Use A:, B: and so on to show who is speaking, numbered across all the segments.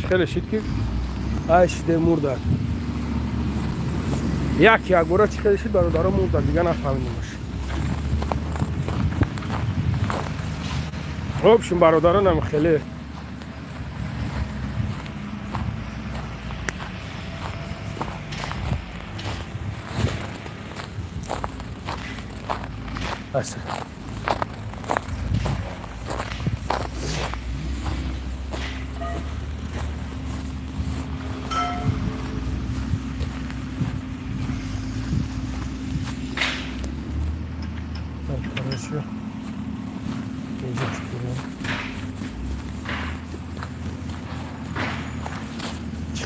A: خیلی شد که اشته مردن یک گوره چی خیلی شد برادرها مردن دیگه نفهمیدیمش. خب شون برادران هم خیلی بس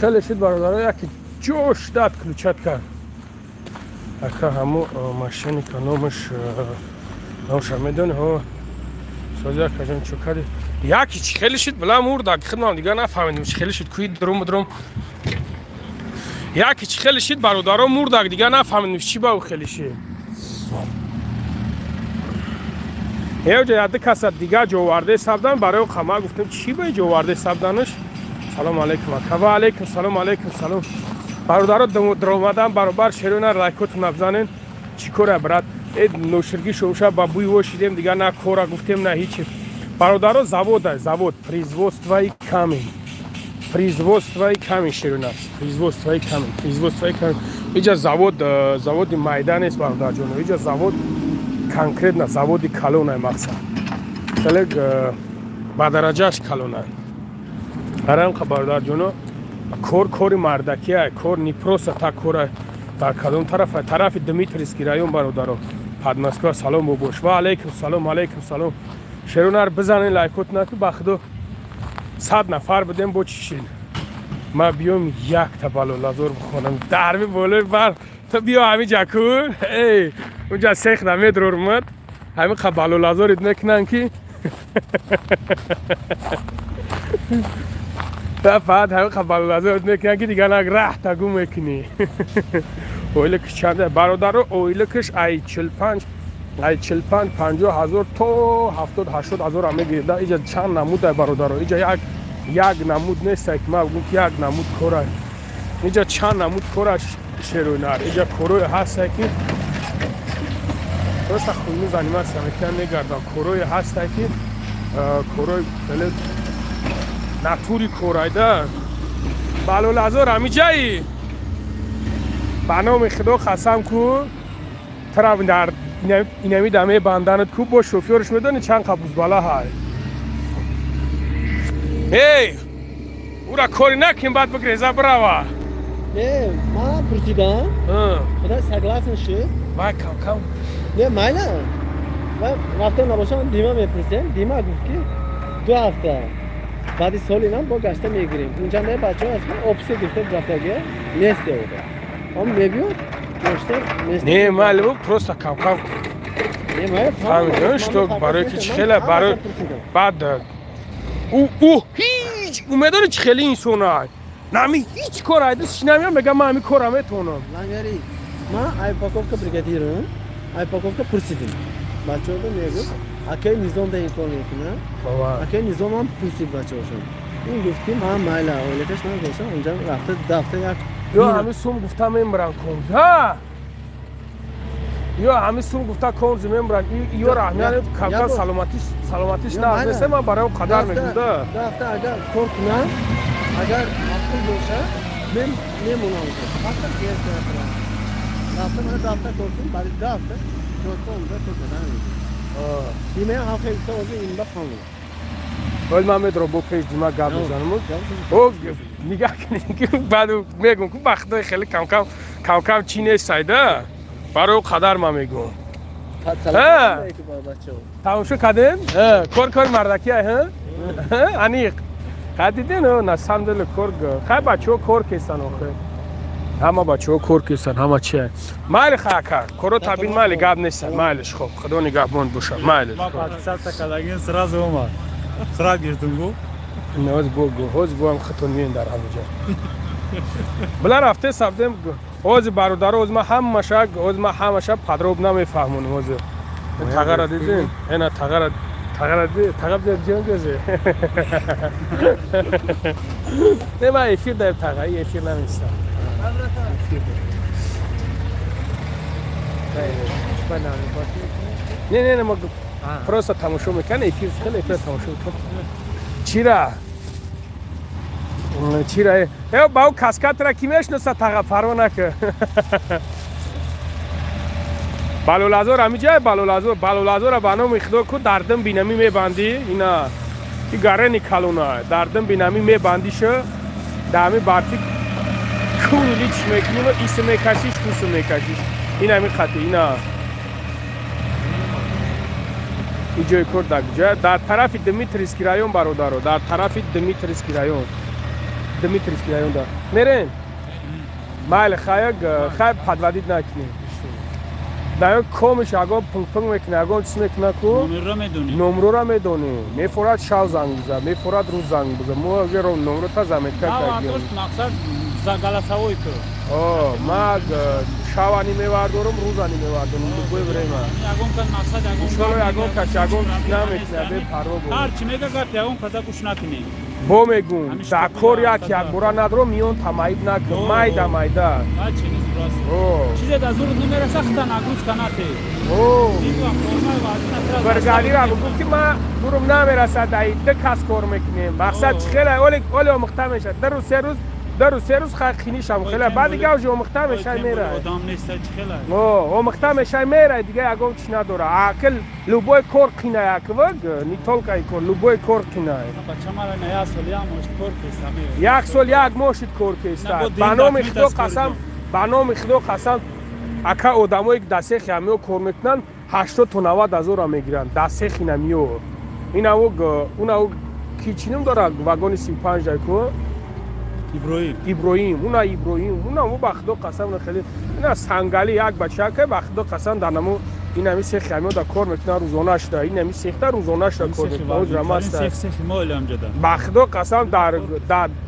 A: خیلی شد برادرها یکی جوش داد کلوچت کرد اکا همو ماشینی که نامش میدونه ها سازی اکا جان چو کردی یکی چی خیلی شد بلا مرد خدمم دیگه نفهمیدیم چی خیلی شد کوی دروم یکی چی خیلی شد برادرها مرد دیگه نفهمیدیم چی با او خیلی شد یه جا یاده کسی دیگه جوارده سبدن برای خمه گفتم چی باید جوارده سبدنش سلام علیکم و علیکم سلام علیکم سلام برادرها در اومدن برابر شیرونه رایکوت نبزنین چی کاره برات نوشرگی شوشه با بوی وشیدیم دیگه نه کورا گفتیم نه هیچی برادرها завод производства камень ширина производства камень اینجا завод майдан است برادر جون اینجا завод конкретно заводи калона мақсад خیلی با درجهش کالونه هرام خبردار جونو کور مردکیه کور نیپروس تا کور در کدوم طرف دمیتریسکی رایون برادرو پدمسکو سلام بگوش و علیکم سلام شیرونر بزنین لایکوت نکو بخدو 100 نفر بدیم با چیشین ما بیام یک تا بالولازور بخونم دربی بوله بر تو بیا همین جاکون ای اونجا سیخ نمید رو اومد همین خب بالولازور اد نکنن کی فقط همین خبر لازم میکنن که دیگه نگ راه تگو میکنی اویلکش چنده برادر اویلکش ای 45 50,000 تا 70-80,000 هم میگیره اینجا چند نمود برادر اینجا یک نمود نیست که ما بگم که یک نمود کوره اینجا چند نمود کوره شیرونر اینجا کوروی هست که درست خونی زنیمه سمیتن نگردم کوروی هست که کوروی خیلی ناتوری کورایده بالولازور همی جایی به نام خدا قسم کو طرف در اینمی دمه بندنت کو با شوفیرش میدونی چند قبوز بالا های ای او را کاری نکن بعد بگریزه براوه
B: نه ما پرسیدم خدا سگلاس نشه
A: وای کم
B: نه مایلا و رفتم نباشم دیما میپرسیم دیما گفت که 2 هفته بعد سال اینا با گشته میگیریم اونجا نه بچه ها اصلا اپسی گفته رفتگیه نیسته اوده هم میبیون گشته
A: نه معلوم پروستا کم فهمیدنش تو برای که خیلی برای بعد او هیچ اومدن چه خیلی اینسون های نمی هیچ کار هایدش نمیم بگم من همی کارم اتونم
B: لنگری ما ای پاکوفکا بریگادیرم ای پاکوفکا پرسیدیم بچه ها رو میگو اکی نظام ده این کار میکنه اکی نظام هم پرسید بچه هاشون این گفتیم هم مایلا اولیکش نگوشم اونجا رفته دفته یک
A: یا همه سوم گفتم میمرن کنز ها یا همه سوم گفته کنز میمرن یا رحمیان کمکان سلامتیش نه مثل من برای قدر میگوده
B: دفته اگر کار کنن اگر اپل باشه میمونم حتی کیس نکنم دفته من دفته کار کنم برای دفته جوتا اونجا تو بدن دیمه ها خیلی تو از این بخوام
A: ولی من میدرم با پیش دیمه گرد بزنم او نگاه کنید که بعد میگم که بخته خیلی کم چی نیست سایده برای قدر من میگم تماشا کردین؟ کار مردکی ها؟ انیق قدیدین نه سندل کار خیلی بچه ها کار کستن آخه همه بچه ها کار کستن همه چیه مایل خواهد کرد کارو تبین مایل گب نیستن مایلش خوب خدا نگه بند باشد مایلش
C: ما 500 تکلگین سراز اومد سراز گرتون گو
A: نواز بو هم خطون میین در همه جا بلا رفته سبدیم اوز برادر اوز ما همه شب پدروب نمیفهمون اوز تغییر دیدین اینا تغییر تقب در جان گذاره نه من افیر دارم تقایی افیر نمیستم نه ما پروسا تماشا میکنه افیر خیلی افیر تماشا میکنه چیرا ای باو کاسکات را کیمش نسا تقب فرو نکه بالولازور همی جای بالولازور با نام خدا کو دردم بینمی میبندی اینا این گره نیکالونه دردم بینمی میبندی شو دامی بارتی کولی چی میکنیم ایسه میکشیش کوسه میکشیش این همی خطی اینا اینجای کرد کجا در طرف دمیتریسکی رایون برادرو در طرف دمیتریسکی رایون دار میرین مایل خیلی پدودید نکنیم در کومش اگه پنگ میکنه اگه چی میکنه کو نمره را میدونی میفورد شاو زنگ بزن میفورد روز زنگ بزن مو اگر نمره تا زمین کرد
C: مقصد زنگلسوی تو
A: ما شاوانی میواردم روزانی میواردم بوی بریم اگه کسی اگه نمیکنه به پرو بود
C: هر چی میگه گفت اگه کسی گوش نکنی
A: با میگم در کار یک برا ندارم میون تمایید نکن مایده
C: چیزی در زور نمیرسه خطا نگوز کناتی
A: برگالی را بگم که ما زورم نمیرسه ده کس کار میکنیم مقصد خیلی اولی مختم میشه در سه روز خیلی شم خیلی بعد دیگه اوجه مختم میشه میره
C: آدم نیست خیلی
A: مختم میشه میره دیگه اگه چی نداره عقل لوبای کار قینه یک وگ نیتول کای کار لوبای کار قینه
C: بچه مرا نیا سالی هم مشت کار کیسته
A: یک سال یک مشت کار کیسته با نام خدا قسم اکا آدمایی که دسته خیامیو کار میکنن 80 تا 90 هزار میگیرن دسته خیامیو این اون کیچینم داره واگن 35 کو ابراهیم اون بخدا قسم خیلی اینا سنگالی یک بچه که بخدا قسم در نمو این همی سه خیامیو در کار میکنن روزانه‌اش ده این همی سیخته روزانه‌اش در کار میکنن بخدا قسم در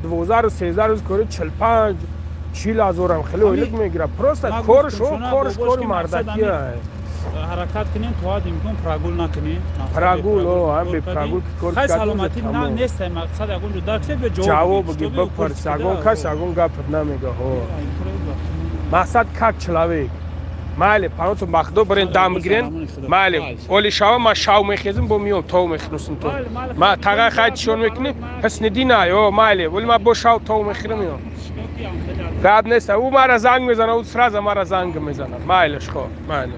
A: 12 روز 13 روز کاری 45 40 هزار هم خیلی ویلک میگیره پروست کارش کار مردکیه
C: حرکت کنین تو ها دیمکن پراگول نکنین
A: پراگول هم به پراگول کار
C: خیلی سلامتی نه نیست مقصد اگون جو درکسه به
A: جواب بگی بپرس اگون کس اگون گفت نمیگه مقصد کک چلاوی مالی پانوتو مخدو برین دام بگیرین مالی اولی شاو ما شاو میخیزم با میون تو میخنوسن تو ما تاقا خیلی چون میکنی پس ندی نه مالی ولی ما با شاو تو میخیرم میون قد نیست او ما را زنگ میزنه او سراز ما را زنگ میزنه مایلش خو مایل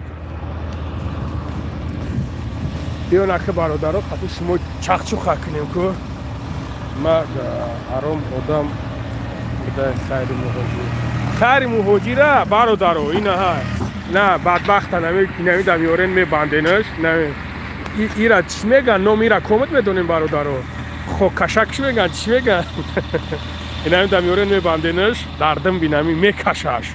A: بیون اخی برادرها خطی شما چخچو کنیم که ما حرام آدم بده خیلی مهاجی را برادرها اینه ها نه بدبخت نمی دمیارین میبندینش نه ایرا چی میگن نو میرا کمت میدونیم برادرها خو کشک چی میگن چی میگن این همی دمیارین میبندینش دردم بینمی میکشش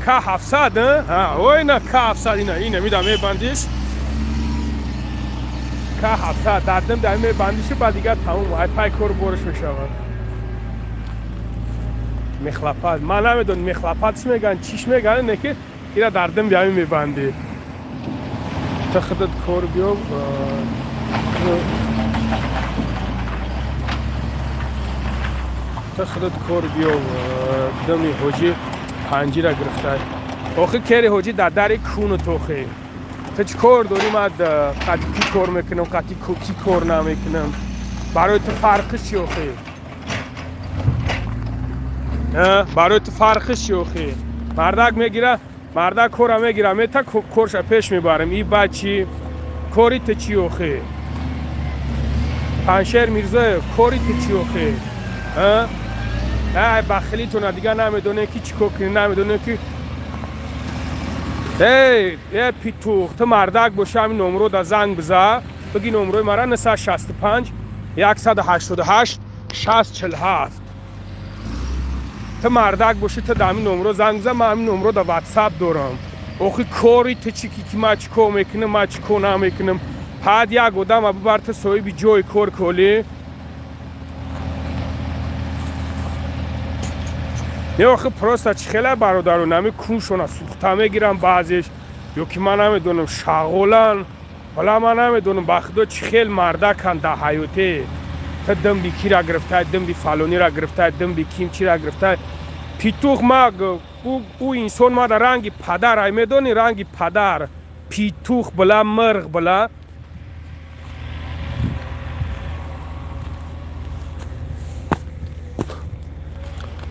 A: که 700 اوه نه که 700 اینه میدم میبندیش که 700 دردم در میبندیش بعد دیگه تموم های پای کار برش میشود مخلفات من نمیدون مخلفات چی میگن چیش میگن اینه که اینا دردم بیایی میبندی تا خودت کار بیام تا خودت کار بیام دمی حاجی پنجی را گرفته آخه کاری حاجی در دری کون و توخه تا چی کار داری من قطی کی کار میکنم قطی کی کار نمیکنم برای تو فرقش چی آخه برای تو فرقش چی آخه مردک میگیره مردک کورا میگیره میتا کورش پیش میبرم این بچی کوری تو چی آخه پنشیر میرزا کوری تو چی آخه ای بخیلی تو دیگه نمیدونه که چی کنی نمیدونه که ای پیتوخ تو مردک باشه همین نمرو در زنگ بزن بگی نمروی مرا 965 188 647 تو مردک باشه تو در همین نمرو زنگ بزن من همین نمرو در واتساپ دارم اوخی کاری تو چی که ما چی کار میکنم ما چی کار نمیکنم بعد یک آدم ببر تو صاحب جای کار کلی نه آخه پروستا چخیله برادرون همی کونشون سوخته میگیرن بعضیش یا که من نمیدونم شغولن حالا من نمیدونم بخدا چخیل مرده کن در حیاته تا دم بی کی را گرفته دم بی فلانی را گرفته دم بی کیم چی را گرفته پیتوخ ما او انسان ما در رنگی پدر های میدونی رنگی پدر پیتوخ بلا مرغ بلا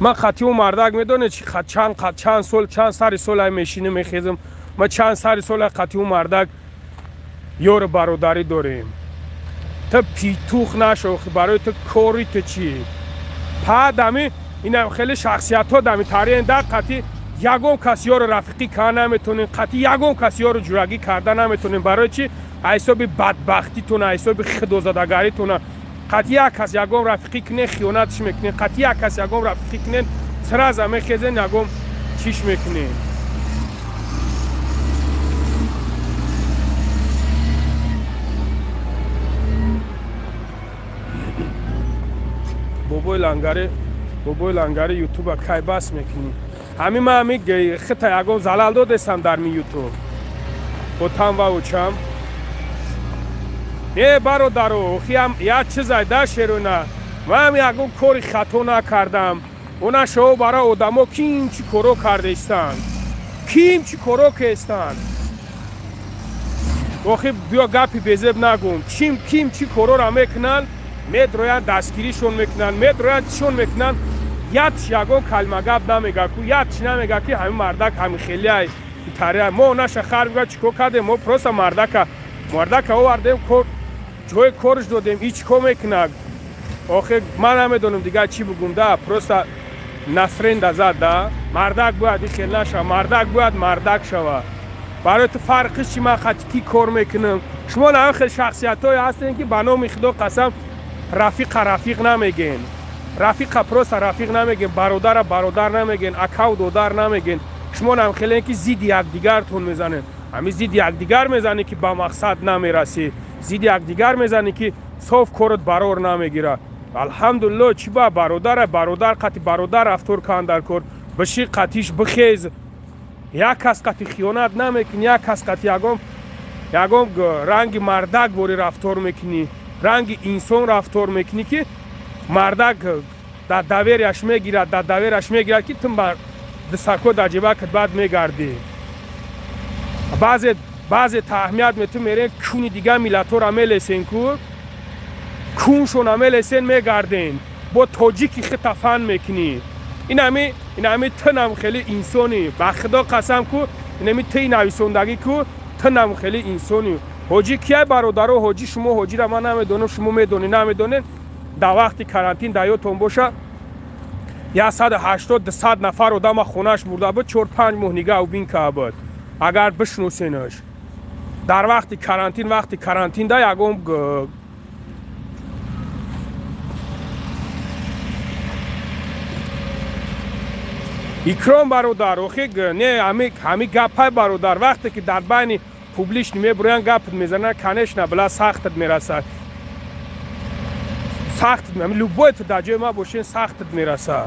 A: من خطی و مردک میدونه چی چند سال چند سری سال های میشینه میخیزم ما چند سری سال خطی و مردک یور برادری داریم تا پیتوخ نشو برای تو کوری تو چی پا دمی این خیلی شخصیت ها دمی تاریخ در قطعی یگم کسی ها رو رفیقی کار نمیتونین قطعی یگم کسی ها رو جورگی کردن نمیتونین برای چی حساب بدبختی تونه حساب خدوزدگاری تونه قطعی یک کس یگم رفیقی کنه خیانتش میکنین قطعی یک کس یگم رفیقی کنین سر از همه خیزن یگم چیش میکنین بابای لنگره یوتیوب کای بس میکنی همین من همین خطا یگم زلال دو دستم در می یوتیوب بودم و اوچم نه برادرو خیم یاد چیزای در شیرونه من هم یگم کاری خطا نکردم اونا شو برای آدما کیم چی کارو کرده استن کیم چی کارو که استن وقتی بیا گپی بزب نگم کیم چی کارو را میکنن میدرویان دستگیریشون میکنن میدرویان چیشون میکنن یادش یگم کلمه گپ نمیگه که یادش نمیگه که همین مردک همین خیلی های تاریخ ما اونا شخر میگه چیکو کردیم ما پروسا مردک آوردیم جای کارش دادیم هیچ کو میکنه آخه من نمیدونم دیگه چی بگم ده پروسا نسرین دزد ده مردک باید خیلی نشه مردک باید مردک شوه برای تو فرقش چی من خطی کار میکنم شما نه خیلی شخصیت های هستین که بنام خدا قسم رفیق نمیگین رفیق پروسا رفیق نمیگین برادر نمیگین اکاو دودار نمیگین شما هم خیلی که زید یکدیگر تون میزنین همین زید یکدیگر میزنی که با مقصد نمیرسی زید یکدیگر میزنی که صاف کارت برار نمیگیره الحمدلله چی با برادر قطی برادر رفتار کن در کار بشی قطیش بخیز یک کس قطی خیانت نمیکنی یک کس قطی یگم رنگ مردک بوری رفتار میکنی رنگ انسان رفتار میکنی که مردک در دویرش میگیرد که تم بر دستکو در جیبه کت بعد میگردی بعضی تحمیت میتون میرین کونی دیگه ملت را میلیسین که کونشون میلیسین میگردین با تاجیکی خطفن میکنی این همی تنم خیلی انسانی بخدا قسم که این همی تی نویسندگی که تنم خیلی انسانی حاجی کیه برادرو حاجی شما حاجی را من نمیدونم شما نمیدونین در وقتی کرانتین دیاتون باشه 180-200 نفر آدم خونش برده بود 4-5 ماه نگه بین که بود اگر بشنوسینش در وقتی کرانتین ده یگم اکرام برادر نه همی گپای برادر وقتی که در بین پوبلیش میبرن گپ میزنن کنش نه بلا سختت میرسه سخت لوبویت در جای ما باشین سختت میرسه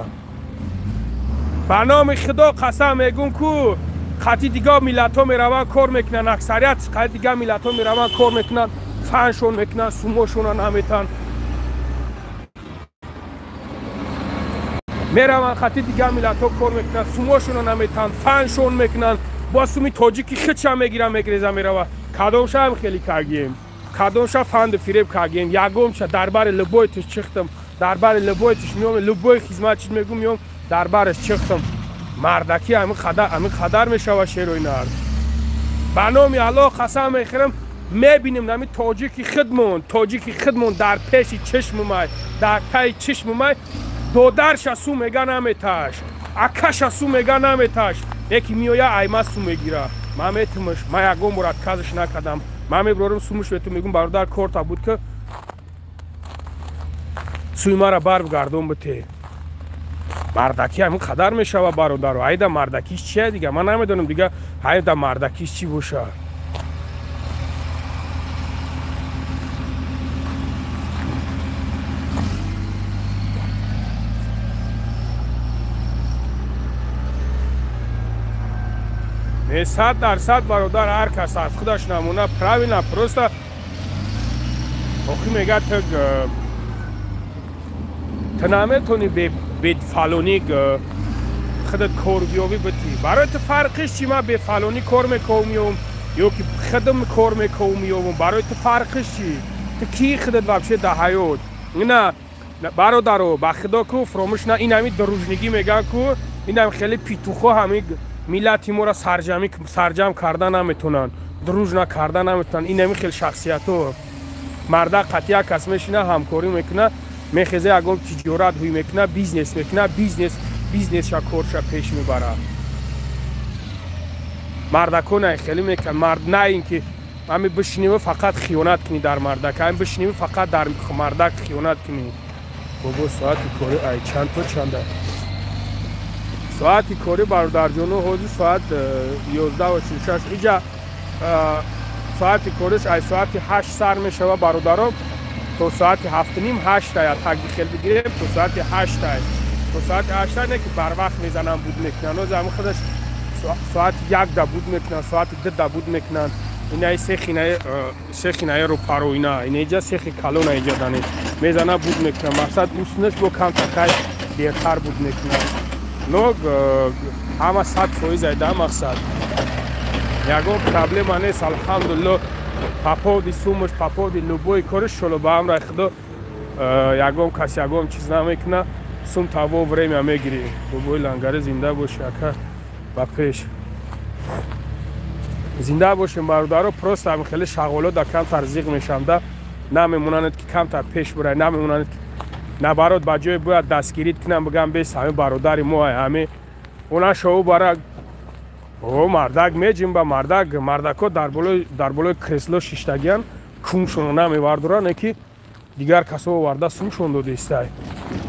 A: به نام خدا قسم میگم که خطی دیگه ملت ها میرون کار میکنن اکثریت خطی دیگه ملت ها میرون کار میکنن فنشون میکنن سوموشون نمیتن میرون خطی دیگه ملت ها کار میکنن سوموشون نمیتن فنشون میکنن با سومی تاجیکی خیچ هم میگیرن میرون کدومش هم خیلی کگیم کدومش فند فریب کگیم یگم شد دربار لبویتش چختم دربار لبویتش میام لبوی خدمت چیز میگم میام دربارش چختم مردکی همین خدر میشه و شیروی نرد به نام الله قسم میخورم میبینیم نمی تاجیکی خدمون در پیشی چشم اومد در پای چشم اومد دودرش سو میگه نمیتاش اکش سو میگه نمیتاش یکی میویا ایمه سو میگیره من میتمش من یکم مرکزش نکردم من میبرم سومش بهتون میگم برادر کارتا بود که سوی ما را بر بگردون بته مردکی همین خدر میشه و برادر ایده مردکیش چیه دیگه من نمیدونم دیگه ایده مردکیش چی باشه 100% برادر هر کس از خودش نمونه правильно просто آخی میگه تو نمیتونی به فلانی خودت کار بیابی بتی برای تو فرقش چی؟ من به فلانی کار میکنم یا که خودم کار میکنم برای تو فرقش چی؟ تو کی خودت وابشه در حیات نه برادرو با خدا کو فراموش نه این همین دروژنگی میگن کو این هم خیلی پیتوخو همین ملت ما را سرجم کردن نمیتونن دروژ نکردن نمیتونن این همین خیلی شخصیتو مرد قطعی کس میشینه همکاری میکنه میخزه اگم تجارت هوی میکنه بیزنس میکنه بیزنس شا کارشا پیش میبره مردکو نه خیلی میکنه مرد نه اینکه همین بشینیم فقط خیانت کنی در مردک همین بشینیم فقط در مردک خیانت کنی بابا ساعت کاری ای چند تا چنده ساعت کاری برادر جانو حدود ساعت 11:46 اینجا ساعت کارش ای ساعت 8 سر میشه و برادرم تو ساعت 7:30 8 یا تگ خیلی بگیریم تو ساعت 8 تو ساعت 8 نه که بر وقت میزنم بود میکنن و زمان خودش ساعت 1 دا بود میکنن ساعت 2 دا بود میکنن اینا سه خینه رو پارو اینا اینجا سه کالون اینجا دانه میزنه بود میکنن مقصد اوسنش با کم تکای دیرتر بود میکنن لوگ همه 100% ایده مقصد یکم پرابلم نیست الحمدلله پاپا دی سومش پاپا دی لوبوی کارش شلو با هم را خدا یکم کسی یکم چیز نمیکنه سوم تابو وریم هم میگیری لوبوی لنگره زنده باشه اکر با پیش زنده باشیم برادرها پروست هم خیلی شغالات در کم ترزیق میشم ده نمیمونند که کم تر پیش برای نمیمونند نه برات بجای باید دستگیریت کنم بگم بیست همه برادر ما همه اونا شو برای او مردک میجیم با مردک ها در بالای کرسلو شیشتگیان کمشون نمیوردرن که دیگر کسا ورده سومشون داده استای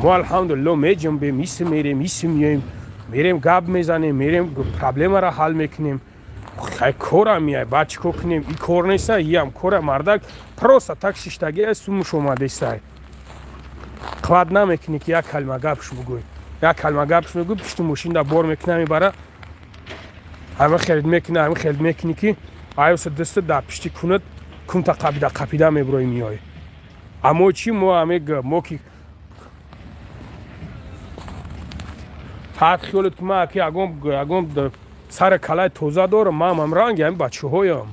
A: ما الحمدلله میجیم به میسه میریم گاب میزنیم میریم پرابلم را حل میکنیم خیلی کورا میای بچه کو کنیم این کور نیست ای هم کور مردک پروسا تک شیشتگی از سومش اومده استای قواد نمیکنی که یک کلمه گپش بگوی پشت ماشین در بار میکنه میبره همه خرید میکنی که آیوس دست در پشتی کند کم تا قپیده میبروی میای اما چی ما که حد خیالت که ما که اگم سر کلای توزه دارم ما هم رنگ همین بچه هایم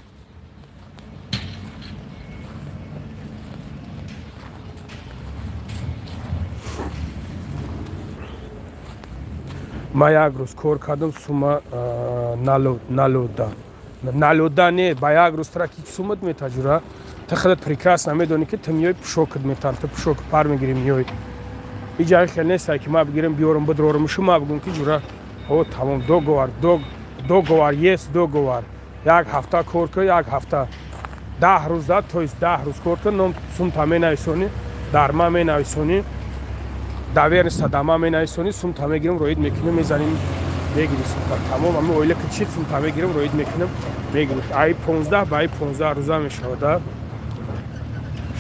A: ما یک روز کار کردم سوما نالودا نه با یک روز ترکی سومت میتاجوره تا خودت پریکاس نمیدونی که تو میای پشوکت میتن تو پشوک پر میگیری میای اینجا خیلی نیست که ما بگیرم بیارم بدرارم شما بگم که جوره او تمام دو گوار دو گوار یک هفته کار که یک هفته 10 روز داد تو 10 روز کار که نم سوم تامه نایسونی درما می نایسونی داور صدامه می نایسونی سوم تامه گیرم روید میکنم میزنیم میگیری تمام همه اویله که چی سوم تامه گیرم روید میکنم میگیری ای 15 با ای 15 روزه میشوده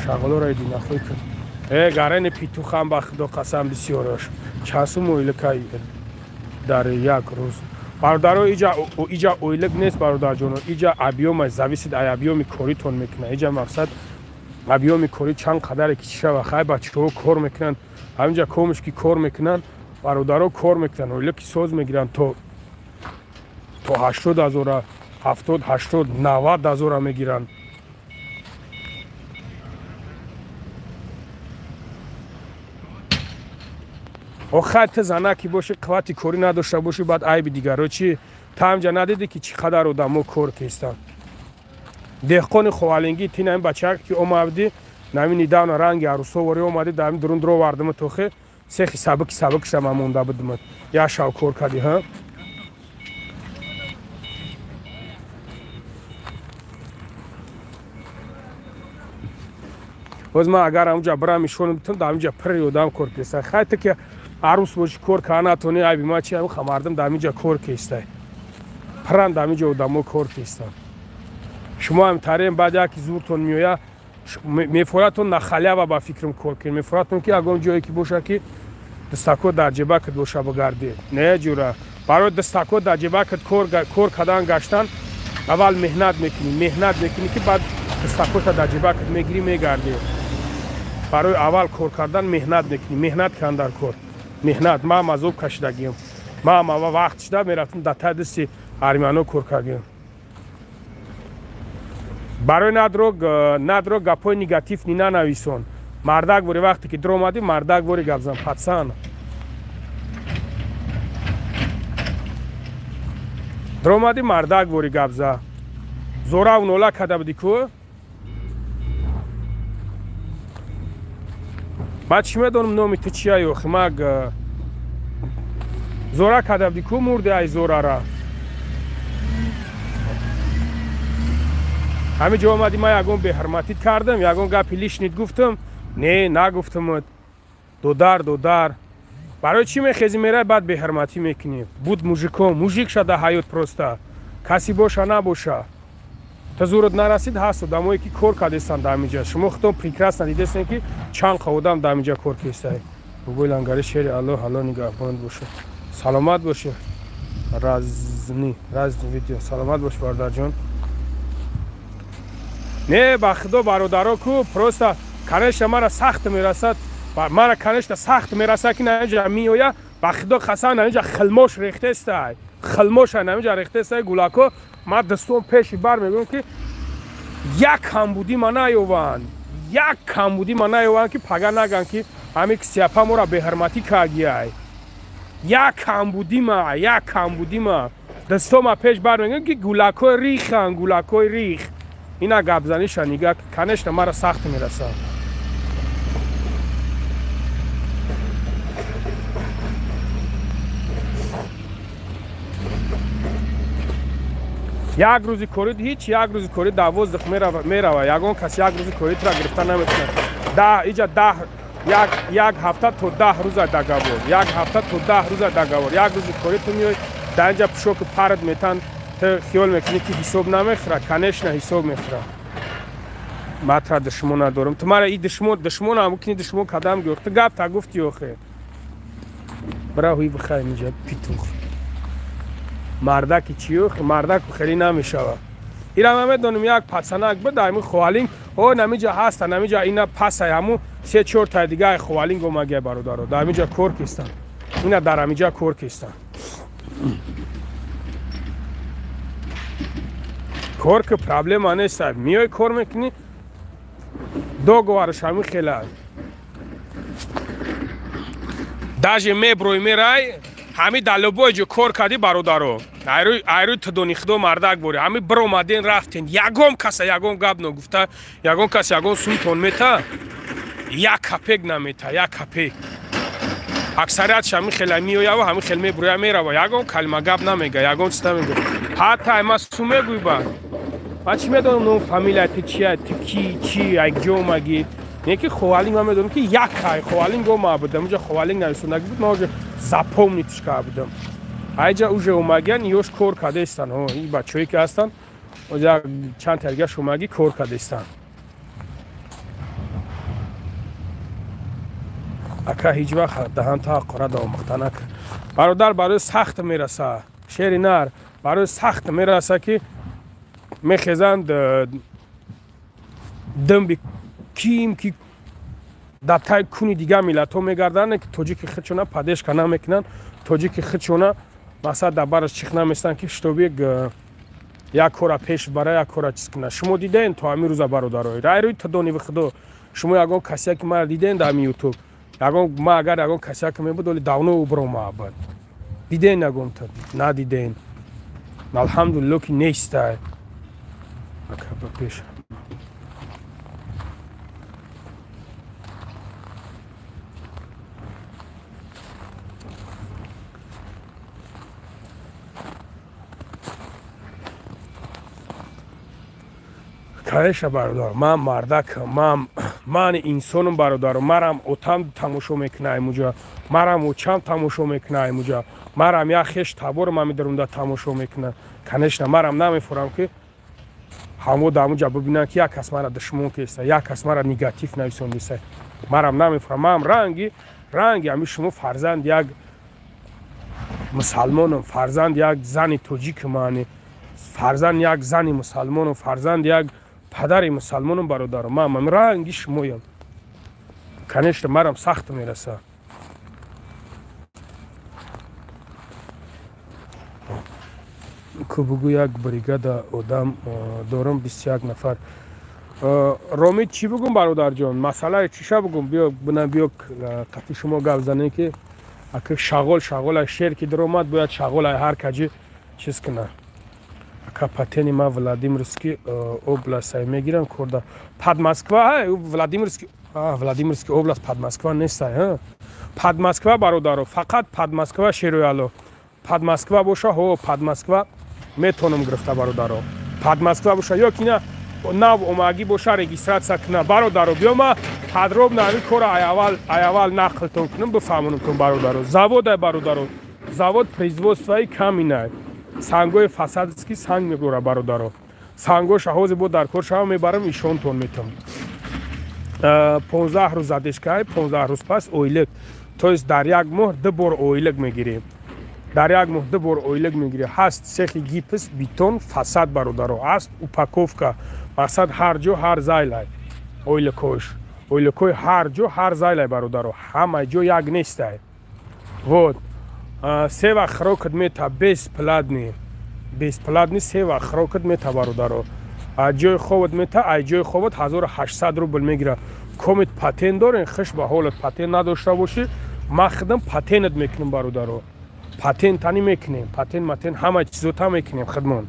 A: شغل را دینا خوی کن گارن پیتو خام با خدا قسم بسیارش چاسو اویله کای در یک روز برادرها ایجا اویلگ نیست برادر جانو ایجا ابیوم زویسید ای ابیوم کوریتون میکنه ایجا مقصد ابیوم کوری چند قدر که چیشه و خیلی بچه ها کار میکنن همینجا کومش که کار میکنن برادرها کار میکنن اویلگ که سوز میگیرن تو 80,000 70 80 90,000 میگیرن او خط زنکی باشه قوتی کاری نداشته باشه بعد عیب دیگرها چی تا همجا ندیدی که چی قدر آدمو کار کردن دهقان خوالنگی تین این بچه که اومدی نمی ندان رنگ عروسا وری اومدی دام درون درو واردم توخه سخی سبک شما مونده بودم یا شاو کار کردی ها باز ما اگر همونجا برام میشونم بتونم دامینجا پر یودام کار کردم خیلی که عروس باش کار کنه تونی ای بیما چی هم خمردم دامینجا کار کردم پران دامینجا ودامو کار کردم شما هم تریم بعد یکی زورتون میویا میفوراتون نخالیا و با فکرم کار کردم میفوراتون که اگم جایی که باشه که دستاکو در جیبه که دوشه بگردی نه جورا برای دستکات در جیبکت کار کردن گشتن اول مهنت میکنی که بعد دستکات در جیبکت میگیری میگردی. برای اول کار کردن مهنت میکنی، مهنت کردن در کار، مهنت. ما مذوب کشیدگیم، ما وقت شده میرفتم در ته دست ارمنو کار کردیم. برای ندرو گپای نگاتیو نینا نویسون. مردک وری وقتی که در اومدی مردک وری گپ زن پاتسان. در اومدی مردک وری گپ زن. زورا و نولا کده بدی کو؟ ما چی میدونم نومی تو چیه یوخی مگ زورا کده بدی کو مرده ای زورا را. همه جا اومدی ما یکون به حرمتیت کردم، یکون گپی لیش نید گفتم، نه نگفتم. دودار برای چی میخیزی میره بعد به حرمتی میکنی؟ بود موژیک شده حیات پروستا، کسی باشه نباشه. تا زورت نرسید هست دمایی که کار کردستن دامیجا. شما خودتون پریکراس ندیدستن که چند خودم دامیجا کار کردستن. بگویل انگاری شعر الله نگهبانت باشه. سلامت باشه. رازنی ویدیو سلامت باشه برادر جان. نه بخدا برادرها کو پروستا کنش مرا سخت میرسد، مرا کنش سخت میرسد که نمیجا میویا بخدا خسان نمیجا خلموش ریخته است، خلموش نمیجا ریخته است گولاکو. ما دستون پیشی بر میگم که یک کمبودی ما نیوان، که پگا نگن که همین سیاپا مورا به حرمتی کاگیای. یک کمبودی ما دستون ما پیش بر میگم که گولاکو ریخ. اینا گپ زنیش نگاه کنش مرا سخت میرسه. یک روزی کورید هیچ، یک روزی کورید 12 میروه. یگان کسی یک روزی کورید را گرفتن نمیتونه. یک هفته تا 10 روز دگاور، یک روزی کورید تو میای در اینجا پشوک پرد میتن تو خیال میکنی که حساب نمیخوره، کنش نه حساب میخوره. مطرح دشمن ندارم. تو مرا این دشمن هم کنی دشمن کدام گفت گپ تا گفتی آخه برای هوی بخیر اینجا پیتوخ مردک چیوخ مردک خیلی نمیشوه. ایران هم میدونم یک پسنک بده همون خوالینگ او نمیجا هست، نمیجا اینا پس همون 3-4 تا دیگه خوالینگ و مگه برادرو در همینجا کور کستن، اینا در همینجا کور کستن. کور که پرابلم نیست، میای کور میکنی دو گوارش همین خیلی داجی میبروی میرای همین دلوبای جو کور کردی برادرو ایروی تدونی خدو مردک بوری همین برو مدین رفتین یگم کسی یگم گب نگفته یگم کسی یگم سونتون میتا یک کپیک نمیتا یک کپیک اکثریت همین خیلی میویا و همین خیلی میبروی میره و یگم کلمه گب نمیگه یگم چیتا میگه حتی اما سومه گوی با من چی میدونم نو فامیلیتی چیه تکی چی یک جو مگی یکی خوالینگ من میدونم که یک کای خوالینگ رو ما بودم اونجا خوالینگ نویسون نگی بود ما اونجا زپوم نیتش که بودم اینجا اونجا اومگن یوش کور کده استن این بچه هایی که هستن اونجا چند ترگش اومگی کور کده استن اکا هیچ وقت دهان تا قرار دامختن اکا برادر برای سخت میرسه شیری نر برای سخت میرسه که میخیزند دم بی کیم که در تای کنی دیگه میلت ها میگردن که توجی که خودشونه پدش کنه میکنن توجی که خودشونه مثلا در برش چیخ نمیستن که شتوبیگ یک کورا پیش برای یک کورا چیز کنه شما دیدین تو همین روزا برادرای رای روی تدونی بخدو شما یکان کسی که ما دیدین در همین یوتیوب یکان ما اگر یکان کسی که میبود ولی داونو و برو ما بود دیدین یکان تا ندیدین الحمدلله که نیسته پیش کاش برادر من مردک من انسانم برادر مرام اوتام تماشا میکنه موجا مرام اوچام تماشا میکنه موجا مرام یا خش تابور ما میدروندا تماشا میکنه کنش مرام نمیفورم که همو دامو جا ببینن که یک کس مرا دشمن کیسته یک کس مرا نگاتیو نویسون میسه مرام نمیفورم من رنگی همی شما فرزند یک مسلمانم فرزند یک زن توجیک مانی فرزند یک زن مسلمانم فرزند یک پدر مسلمانم برادرم من رنگی شمایم کنشت مرم سخت میرسه که بگو یک بریگاد آدم دارم 21 نفر رامید چی بگم برادر جان مسئله چیشه بگم بیا قطعی شما گپ زنه که اگه شغل شیر که در اومد باید شغل هر کجی چیز کنه اگه پتنی ما ولادیمیرسکی اوبلاست میگیرم کرده پد مسکوا ولادیمیرسکی اوبلاست پد مسکوا نیست پد مسکوا برادر فقط پد مسکوا شیرویالو پد مسکوا باشه ها پد مسکوا میتونم گرفته برادر پد مسکوا باشه یا کی نه ناو اومگی باشه رجیستراسیا کنه برادر بیا ما подробно این کار اول نقلتون کنم بفهمونتون برادر завод производства камина سنگای فسادسکی سنگ میگوره برادر سنگو شهوز بود در کار شما میبرم ایشونتون میتم 15 روز زدش که 15 روز پس اویلک تو در یک ماه 2 بار اویلک میگیریم در یک ماه 2 بار اویلک میگیره هست سخ گیپس بیتون فساد برادر است اوپاکوفکا فساد هر جو هر زایلای اویلکوی هر جو هر زایلای برادر همه جو یک نیست вот سه وقت خروکت میتا 20 پلادنی سه وقت خروکت میتا برادر جای خوبت میتا جای خوبت 1800 روبل میگیره کمیت پاتن دارین خش به حالت پاتن نداشته باشی مخدم پاتنت میکنم برادر پاتن تانی میکنیم پاتن همه چیزو تا میکنیم خدمون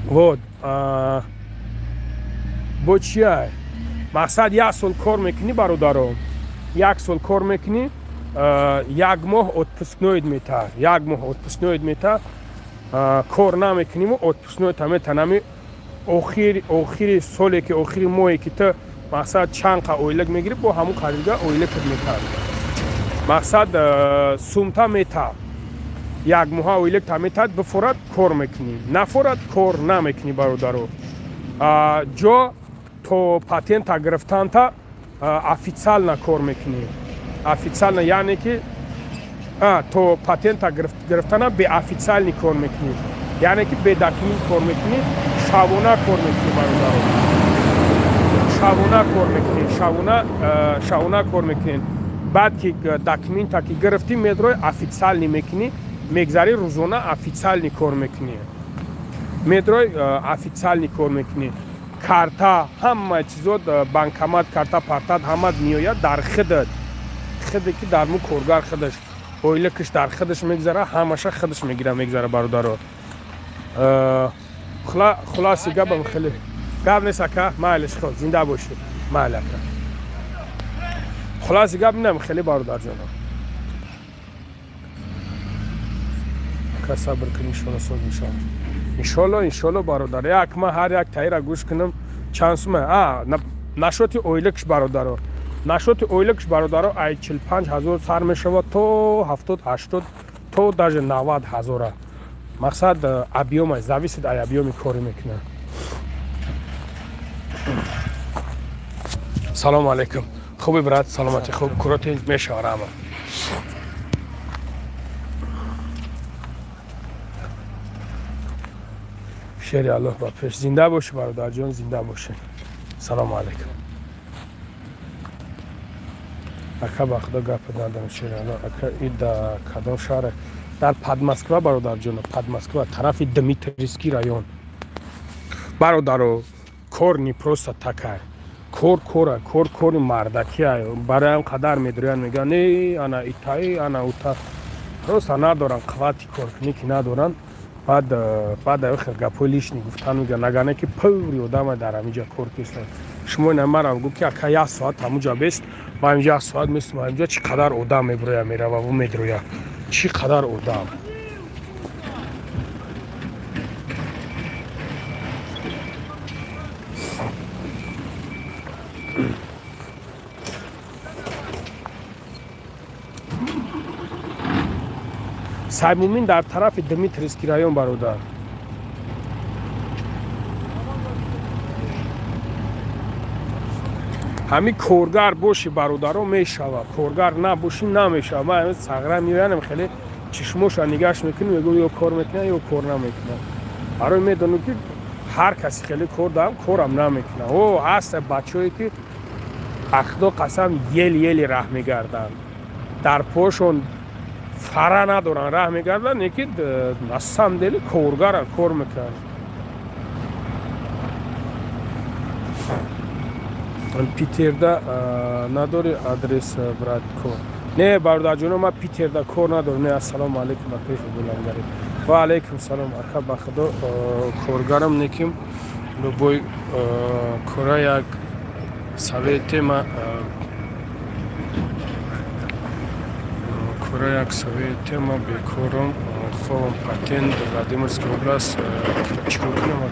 A: вот با چیه مقصد یک سال کار میکنی برادر یک سال کار میکنی یک ماه отпускноид میتا کار نمیکنیم و отпускноид میتا نمی آخری سالی که آخری ماهی که تو مقصد چند قا اویلک میگیری با همون خریدگاه اویلک میتا مقصد سومتا میتا یک ماه اویلک تا میتا بفورد کار میکنی نفورد کار نمیکنی برادرو جا تو پاتنت گرفتن تا افیسیال کار میکنی افیسیال یعنی که تو پاتنت گرفتن به افیسیال کار میکنی یعنی که به داکیمنت کار میکنی شابونه کار میکنی برادر شابونه کار میکنی بعد که داکیمنت که گرفتی میدروی افیسیال میکنی میگذاری روزانه افیسیال کار میکنی میدروی افیسیال کار میکنی کارتا همه چیزو بانکمات کارتا پارتات همه میآید در خودت که در مو کارگر خودش اویلکش در خودش میگذره همشه خودش میگذره برادر خلاصی گبم خیلی گب نیست که مالش خود زنده باشی مالک خلاصی گب نم خیلی برادر جانم که صبر کنی شونه سوز میشم انشالله برادر یک ما هر یک تایی را گوش کنم چانس من نشوتی اویلکش برادر نشوتی اویلکش برادر ای 45,000 سر میشود تو 70-80 تو даже 90,000 مقصد объема зависит от объема کاری میکنه سلام علیکم خوبی برات سلامتی خوب کروتین میشه آرام شیر الله با پیش زنده باشه برادر جان زنده باشه سلام علیکم اکا با خدا گپ ندارم شیر الله اکا اید کدام شهر در پدمسکوا برادر جان پدمسکوا طرف دمیتریسکی رایون برادر کور نی پروستا تکای کور مردکی ای برای هم قدر میدریان میگن نه انا ایتای انا اوتا پروستا ندارن قواتی کار کنی که ندارن بعد آخر گپولیش نگفتن میگن نگانه که پوری آدم در همینجا کار کردن شما نمیرم گفت که اگه یک ساعت همونجا بیست ما اینجا ساعت میستم اینجا چقدر آدم میبروه میره و میدروه چقدر آدم سایمومین در طرف دمیتریسکی رایون برادر همین کارگر باشی برادر رو میشود کارگر نباشی نمیشود من همین سغره میوینم خیلی چشموش نگاش میکنیم میگم یا کار میکنه یا کار نمیکنه. برای میدونم که هر کسی خیلی کار دارم کارم نمیکنه. او هست بچه‌ای که اخدا قسم یلی راه میگردن. در پاشون فرا ندارن راه میگردن یکی نسم دل کارگرن کار میکنن. پیتردا نداری آدرس برات کو نه برادر جونم ما پیتردا کار ندارم نه السلام علیکم پیش بولنگاری و علیکم سلام آخه با خدا کارگرم نکیم لبوی کورا یک سویت ما کورا یک سویت ما بیکارم خوام پاتن ولادیمیرسکی اوبلاست چیکار کنم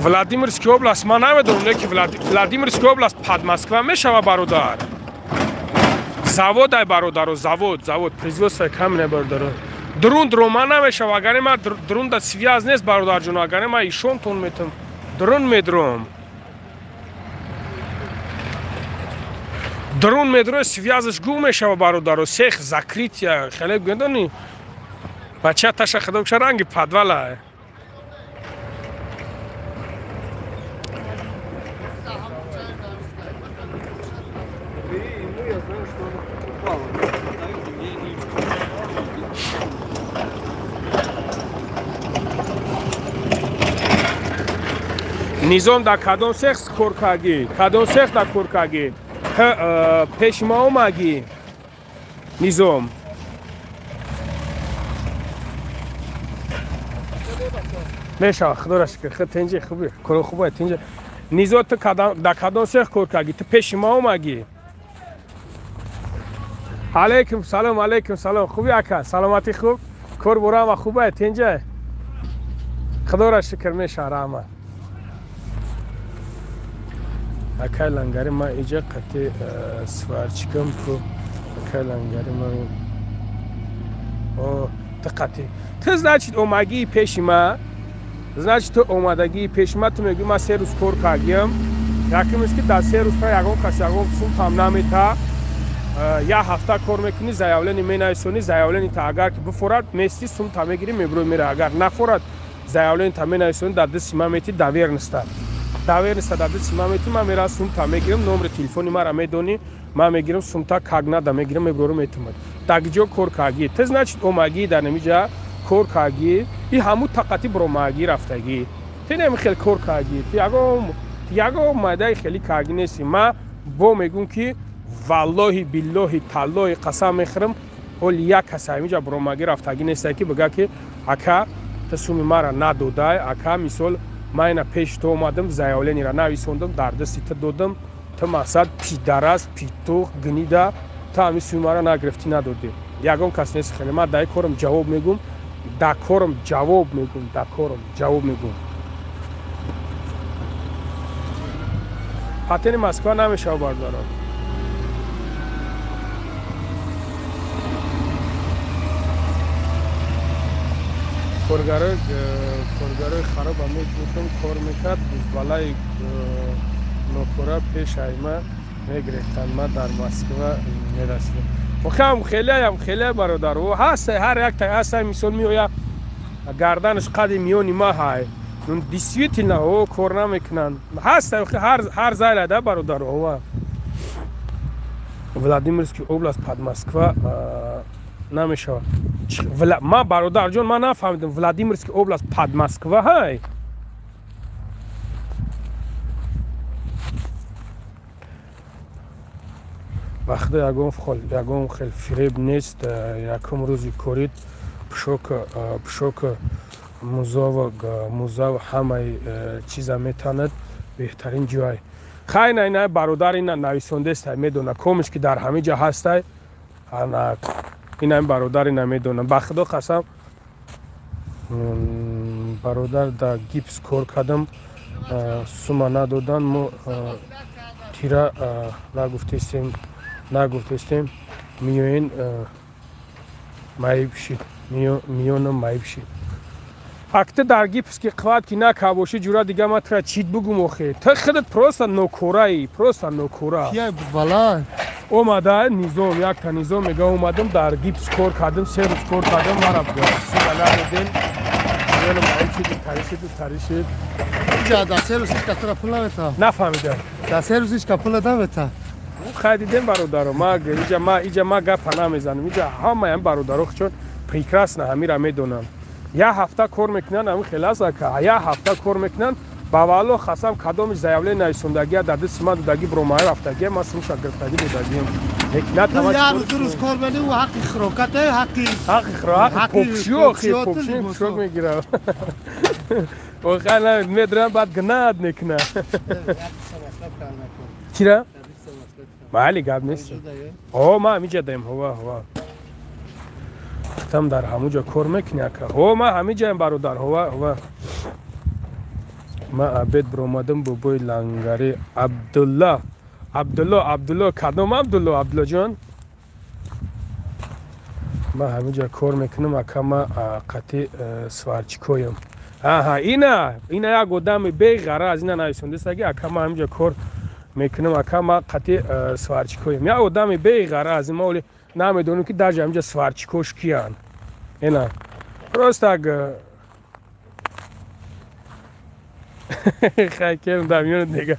A: Владимирский область, ما نمیدونم که Владимирский область под Москва میشه برادر. завод برادر завод производство камня برادر. درون ما نمیشه اگر ما درون دا связь نیست برادر جون اگر ما ایشون تون میتم درون میدرم связش گم میشه برادر سیخ закрытие خیلی گندونی بچه تاش خدا بکشه رنگ پدواله نظام در کدام سخت کارکاگی کدام سخت در کارکاگی پیشما اومگی نظام میشه خدا را شکر خود تنجه خوبی کار خوبه تنجه نظام تو در کدام سخت کارکاگی تو پیشما اومگی علیکم سلام خوبی اکا سلامتی خوب کار برام خوبه تنجه خدا را شکر میشه رحمت اکای لنگاری ما اینجا قطعی سوارچکم کو اکای لنگاری ما قطعی تو значит اومگی پیش ما значит تو اومدگی پیش ما تو میگی ما 3 روز کار کردیم یکی میگه که در 3 روز تا یگان کسی یگان سوم تام نمیتا یا هفته کار میکنی زایاولنی مینایسونی زایاولنی تا اگر که بفورد میستی سوم تا میگیری میبرو میره اگر نفورد زایاولنی تا مینایسونی در دست ما میتی داویر نستاد داویر نستاد در دست ما میتی ما میرا سوم تا میگیرم نمره تلفنی ما را میدونی ما میگیرم سوم تا کاغنا دا میگیرم میبرو میتم داگجو کار کاگی تو значит اومگی در نمیجا کار کاگی این همون طاقتی برو ماگی رفتگی تو نمیخیل کار کاگی یاگو مادای خیلی کاگی نیستی ما با میگم که والله بالله تعالی قسم میخورم اول یک کسی اینجا برو ماگی رفتگی نیستی که بگه که اکا تسومی ما را ندادای اکا مثال من اینا پیش تو اومدم زایاولنی را نویسوندم در دستی تو دادم تو مقصد پیدرست پیتوخ گنیده تا همی سومی ما را نگرفتی ندادی یکم کس نیست خیلی من در کارم جواب میگم در کارم جواب میگم پاتن مسکو نمیشه بردارم کارگرای خراب همه بودم کار میکرد بالای نوکورا پیش ایما میگرفتن ما در مسکو میرسیم و خیلی برادر و هست هر یک تا هست مثال میویا گردنش قد میونی ما های نون دیسیویتی نه او کار نمیکنن هست هر زایل ده برادر و ولادیمیرسکی اوبلاست پد مسکو نمیشه ما برادر جون ما نفهمیدم ولادیمیرسکی اوبلاست پد مسکو های وقتی یکم خیلی فریب نیست یکم روزی کارید پشوک موزا و همه چیزا میتاند بهترین جای خیلی نه برادر این نویسنده است میدونه کمش که در همه جا هست این برادر نمیدونم به خدا قسم برادر در گیپس کار کردم سوما ندادن ما تیرا نگفتیم میون مایبشید میونم مایبشید اکت در گیپس که قوت که نکابوشی جورا دیگه ما ترا چیت بگم آخه تو خودت پروسا نوکورایی
B: کیای بالا
A: اومده نظام یک تا نظام میگه اومدم در گیپس کار کردم 3 روز کار کردم مرا سیگنال دادن یعنی من چی تاریشید
B: اینجا در 3 روزش کتر پول نمیتا
A: نفهمیدم
B: در 3 روزش کپول نمیتا
A: خریدم برادر ما اینجا ما گپ نمیزنم اینجا همه هم برادر چون پریکراس نه همین را میدونم یه هفته کار میکنن همین خلاص که یه هفته کار میکنن با والو خاصم کدومش زیاوله نایسوندگی در دست ما دادگی برومای رفتگی ما سم شاگردگی دادیم نه تمام
B: یه روز کار بدی و حق خروکت
A: حق پوپشو میگیره و خاله میدرم بعد گناد نکنه چرا مالی گاب نیست او ما میجا دیم هوا تم در همونجا کار میکنه که او ما همینجا هم برادر هوا ما عبد برآمدم با بوی لنگری عبدالله کدام عبدالله جان ما همینجا کار میکنم اکا ما قطعی سوارچیکویم اینا یک آدم بیغره از اینا نایسونده سگی اکا ما همینجا کار میکنم اکا ما قطعی سوارچیکویم یک آدم بیغره از این مولی نمیدونم که در همینجا سوارچیکوش کیان اینا پروست اگه خیلی کردم دمیون دیگه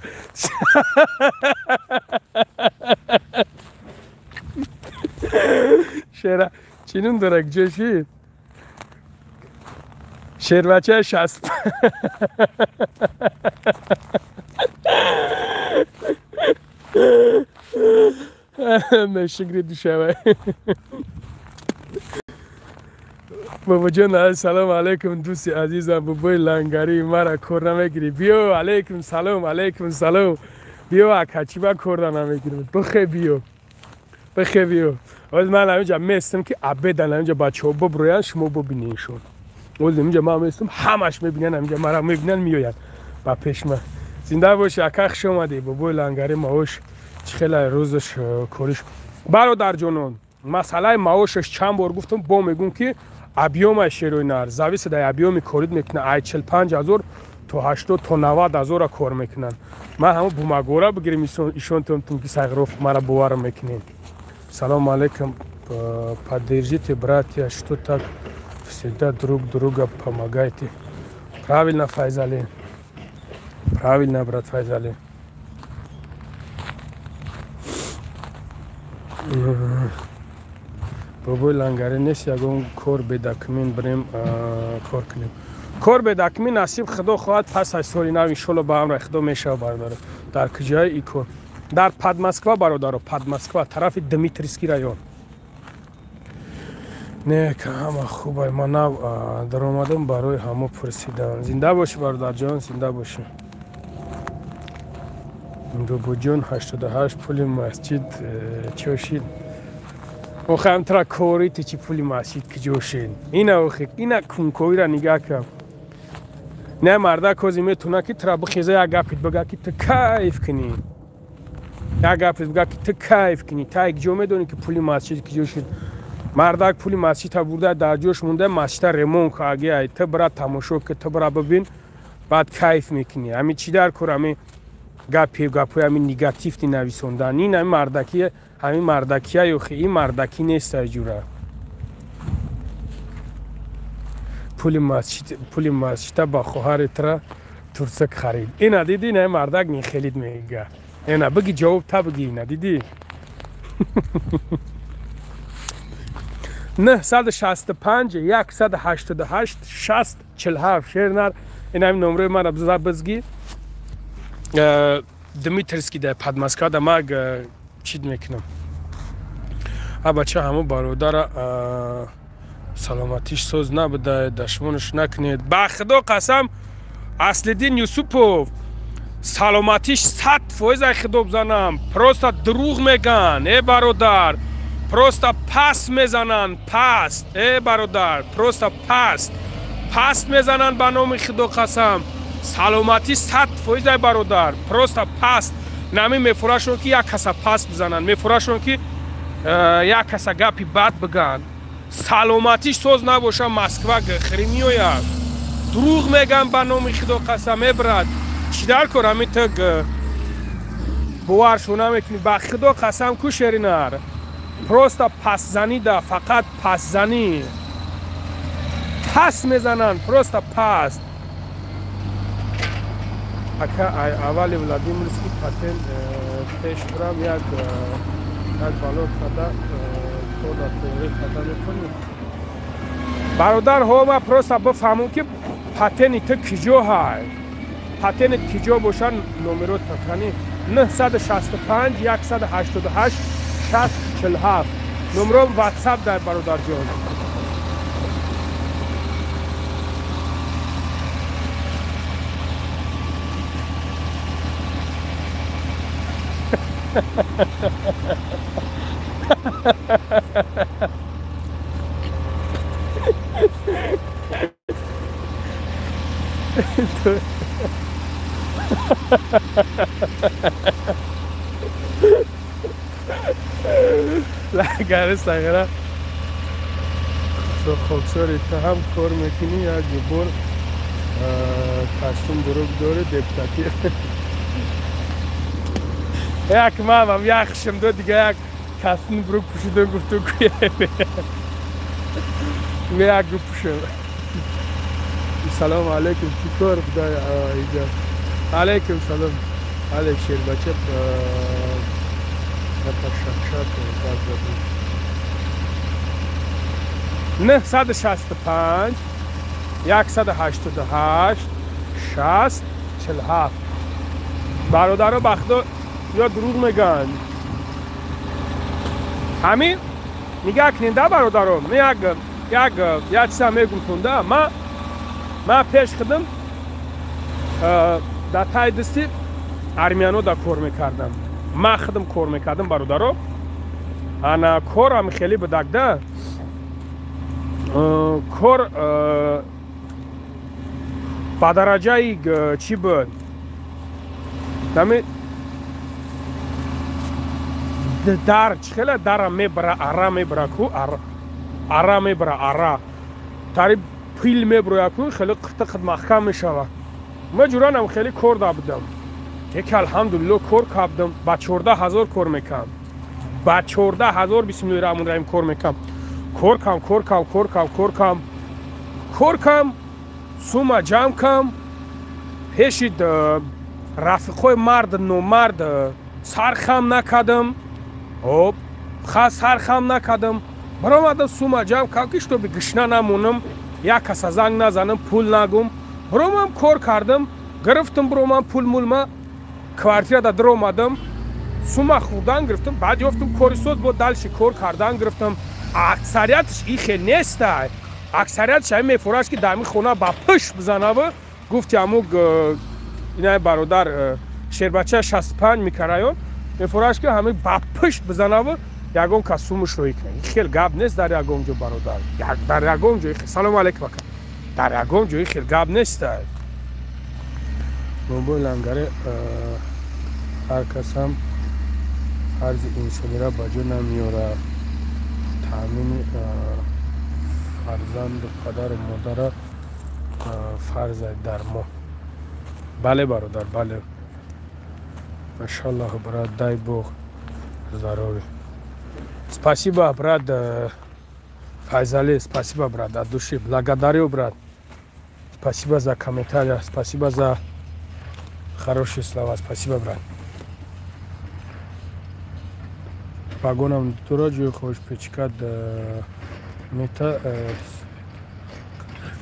A: شیره چینون درک جوشید شیر بچه 60 نشگری دوشه بابا جان سلام علیکم دوستی عزیزم بابای لنگری مرا کور نمیگیری بیا علیکم سلام بیا اکچی با کور نمیگیری بخیر بیا از من همینجا میستم که عبدن همینجا بچه ها ببروین شما ببینینشون از همینجا من میستم همش میبینن همینجا مرا میبینن میوین با پیش من زنده باشه اکخ شما دی بابای لنگری ماوش چه خیلی روزش کارش برادر جانون مسئله ماوشش چند بار گفتم با میگون که ابیوم شیروی نار زاویس در ابیومی کارید میکنن ای 45,000 تا 80 تا 90,000 کار میکنن ما همه بومگورا بگیریم ایشون تون که سگروف مرا بوار میکنین سلام علیکم поддержите братья что так всегда друг друга помогаете правильно Файзали правильно брат Файзали بابای لنگری نیست یکم کار بدکمین بریم کار کنیم کار بدکمین نصیب خدا خواهد پس از سالی نو انشالله با هم خدا میشه برادر در کجای ای کار در پدمسکوا برادر پدمسکوا طرف دمیتریسکی رایون نه که همه خوبه ما نو در اومدم برای همه پرسیدن زنده باشی برادر جان زنده باشی بابا جان 88 پول مسجد چوشید اوخه هم ترا کوری چی پولی مسجد که جوشین اینا کنکوی را نگاه کن نه مرده کوزی میتونه که ترا بخیزه یک گپیت بگه که تو کیف کنی یک گپیت بگه که تو کیف کنی تا یک جو میدونی که پولی مسجد که جوشین مرده پولی مسجد تا بوده در جوش مونده مسجد ریمون که آگه ای تو برا تماشا که تو برا ببین بعد کیف میکنی همین چی در کار همین گپی همین نگاتیو تی نویسوندن این همین مردکیه همین مردکیه یا خیلی مردکی نیست جوره پولی مسجد با خواهر ترا ترسک خرید اینا دیدی نه مردک نی خیلید میگه اینا بگی جواب تا بگی اینا دیدی 965 188 60 47 شیرنر این همین نمره من را بزگی دمیترسکی در پدمسکا در ما چید میکنم بچه همه برادر سلامتیش سوز نبوده دشمنش نکنید با خدا قسم اصلدین یوسوپوف سلامتیش 100% خدا بزنم پروستا دروغ میگن ای برادر پروستا پس میزنن پست ای برادر پروستا پست میزنن به نام خدا قسم سلامتی 100% برادر پروستا پست نمی میفراشون که یک کسا پس بزنن میفراشون که یک کسا گپی بد بگن سلامتیش سوز نباشه مسکوا گخری میوید دروغ میگن به نام خدا قسم برد چی در کنم این تک باورشو نمیکنی به خدا قسم کو شرینر پروستا پس زنی ده فقط پس زنی پس میزنن پروستا پس اکا اولی ولادیمیرسکی پاتن پیش برم یک بالو کده تودا توری کده میکنیم برادر ها پروستا بفهمون که پاتنی تو کجا های پاتن کجا باشن نمرو تکنی 965 188 6047 نمرو واتساپ در برادر جان لگره سگره تو خوکساری تو هم کار میکنی یا جبور کستون بروک داره دبتاتی یک مامم یک خشم دو دیگه یک کستون بروک پوشیده گفتو کویه یک گو پوشم سلام علیکم چطور بدای اینجا علیکم سلام علیک شیر بچه شکشات 965 188 6047 برادر بخدا یا دروغ میگن همین نگاه کنین ده برادرم یک چیز میگم تونده من پیش خودم در تای دستی ارمیانو دا کار میکردم من خودم کار میکردم برادرم انا کارم خیلی بدکده کار با درجه چی بود دمی در خیلی در میبره ارا میبره کو ارا میبره ارا تاری پیل میبره کو خیلی قطق محکم میشوه من جورانم خیلی کار دادم یکی الحمدلله کار کردم با 14,000 کار میکنم با 14,000 بسم الله الرحمن الرحیم کار میکنم کار کم سوما جمع کم پیشید رفیقای مرد نومرد سرخم نکردم خاص سرخم نکردم برآمدم سوما جمع کم که تو بگشنه نمونم یک کس زنگ نزنم پول نگم برام کار کردم گرفتم برام پول مولما کوارتیر دا در اومدم سوما خوردن گرفتم بعد یافتم کاریسوز با دلش کار کردن گرفتم اکثریتش این خیلی نیست اکثریتش همین میفروش که دمی خونه با پشت بزنه و گفتی اموگ اینای برادر شیربچه 65 میکرایون میفروش که همین با پشت بزنه و یکون کسومش روی کنه این خیلی گب نیست در یکون جو برادر در یکون جو سلام علیکم در یکون جو خیلی گب نیست موبایل انگاره هر کس هم عرض انسانی را بجا نمیاره تامین فرزند پدر و مادر فرض در ما بله برادر بله ماشاءالله برات дай Бог здоровья спасибо брат Файзали спасибо брат от души благодарю брат спасибо за комментарий спасибо за хорошие слова спасибо брат вагонам тура ҷои хош печкад мета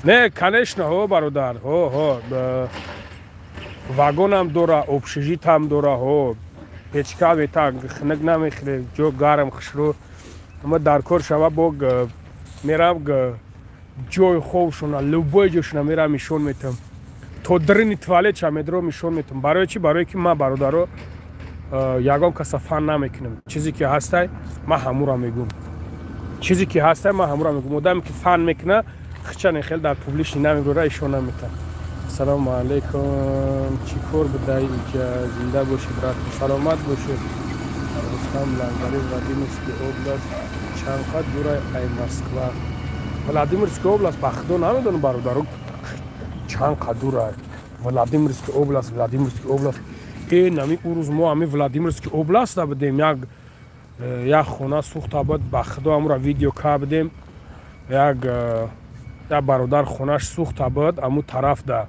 A: не конечно ҳо бародар ҳо вагонам дора общежитам дора ҳо печка мета хунук намехӯре ҷо гарм хушрӯ ама дар кор шава бо мерам ҷои хобшона любой ҷошона мерам нишон метам то дрини туалет чамедро нишон метам барои чӣ барое ки ман бародаро ягон каса фан намекунам чизе ки ҳастай ман ҳамуро мегӯм чизе ки ҳастай ман ҳамуро мегӯм одаме ки фан мекуна хичане хел дар публични намегӯра ишон наметам салому алейкум чӣ кор будай иҷа зинда боши брат саломат бошед рустам лангари владимирский област чанд қад дурай ай москва владимирский област ба худо намедонам бародаро чанд қад дурай владимирский област این نمی روز ما همی ولادیمیرسکی اوبلاست بدیم یک خونه سوخته بود بخدا همون را ویدیو که بدیم یک برادر خونش سوخته بود همون طرف ده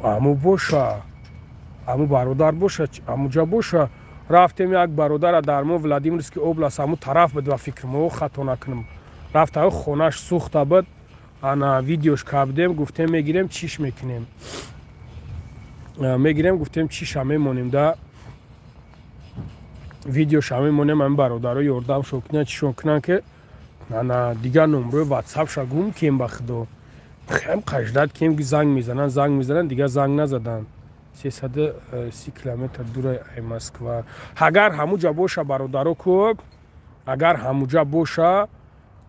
A: همون باشه همون برادر باشه همونجا باشه رفتیم یک برادر در ما ولادیمیرسکی اوبلاست همون طرف بود و فکر ما خطا نکنم رفته خونش سوخته بود انا ویدیوش که بدیم گفتیم میگیریم چیش میکنیم میگیریم گفتیم چیش هم میمونیم ده ویدیوش هم میمونیم هم برادر یاردم شکنن چیشون کنن که انا دیگه نمره واتساپ شا گم کیم بخدو خیلی قشدت کیم که زنگ میزنن دیگه زنگ نزدن 330 کیلومتر دور ای مسکو اگر همونجا باشه برادرو کو اگر همونجا باشه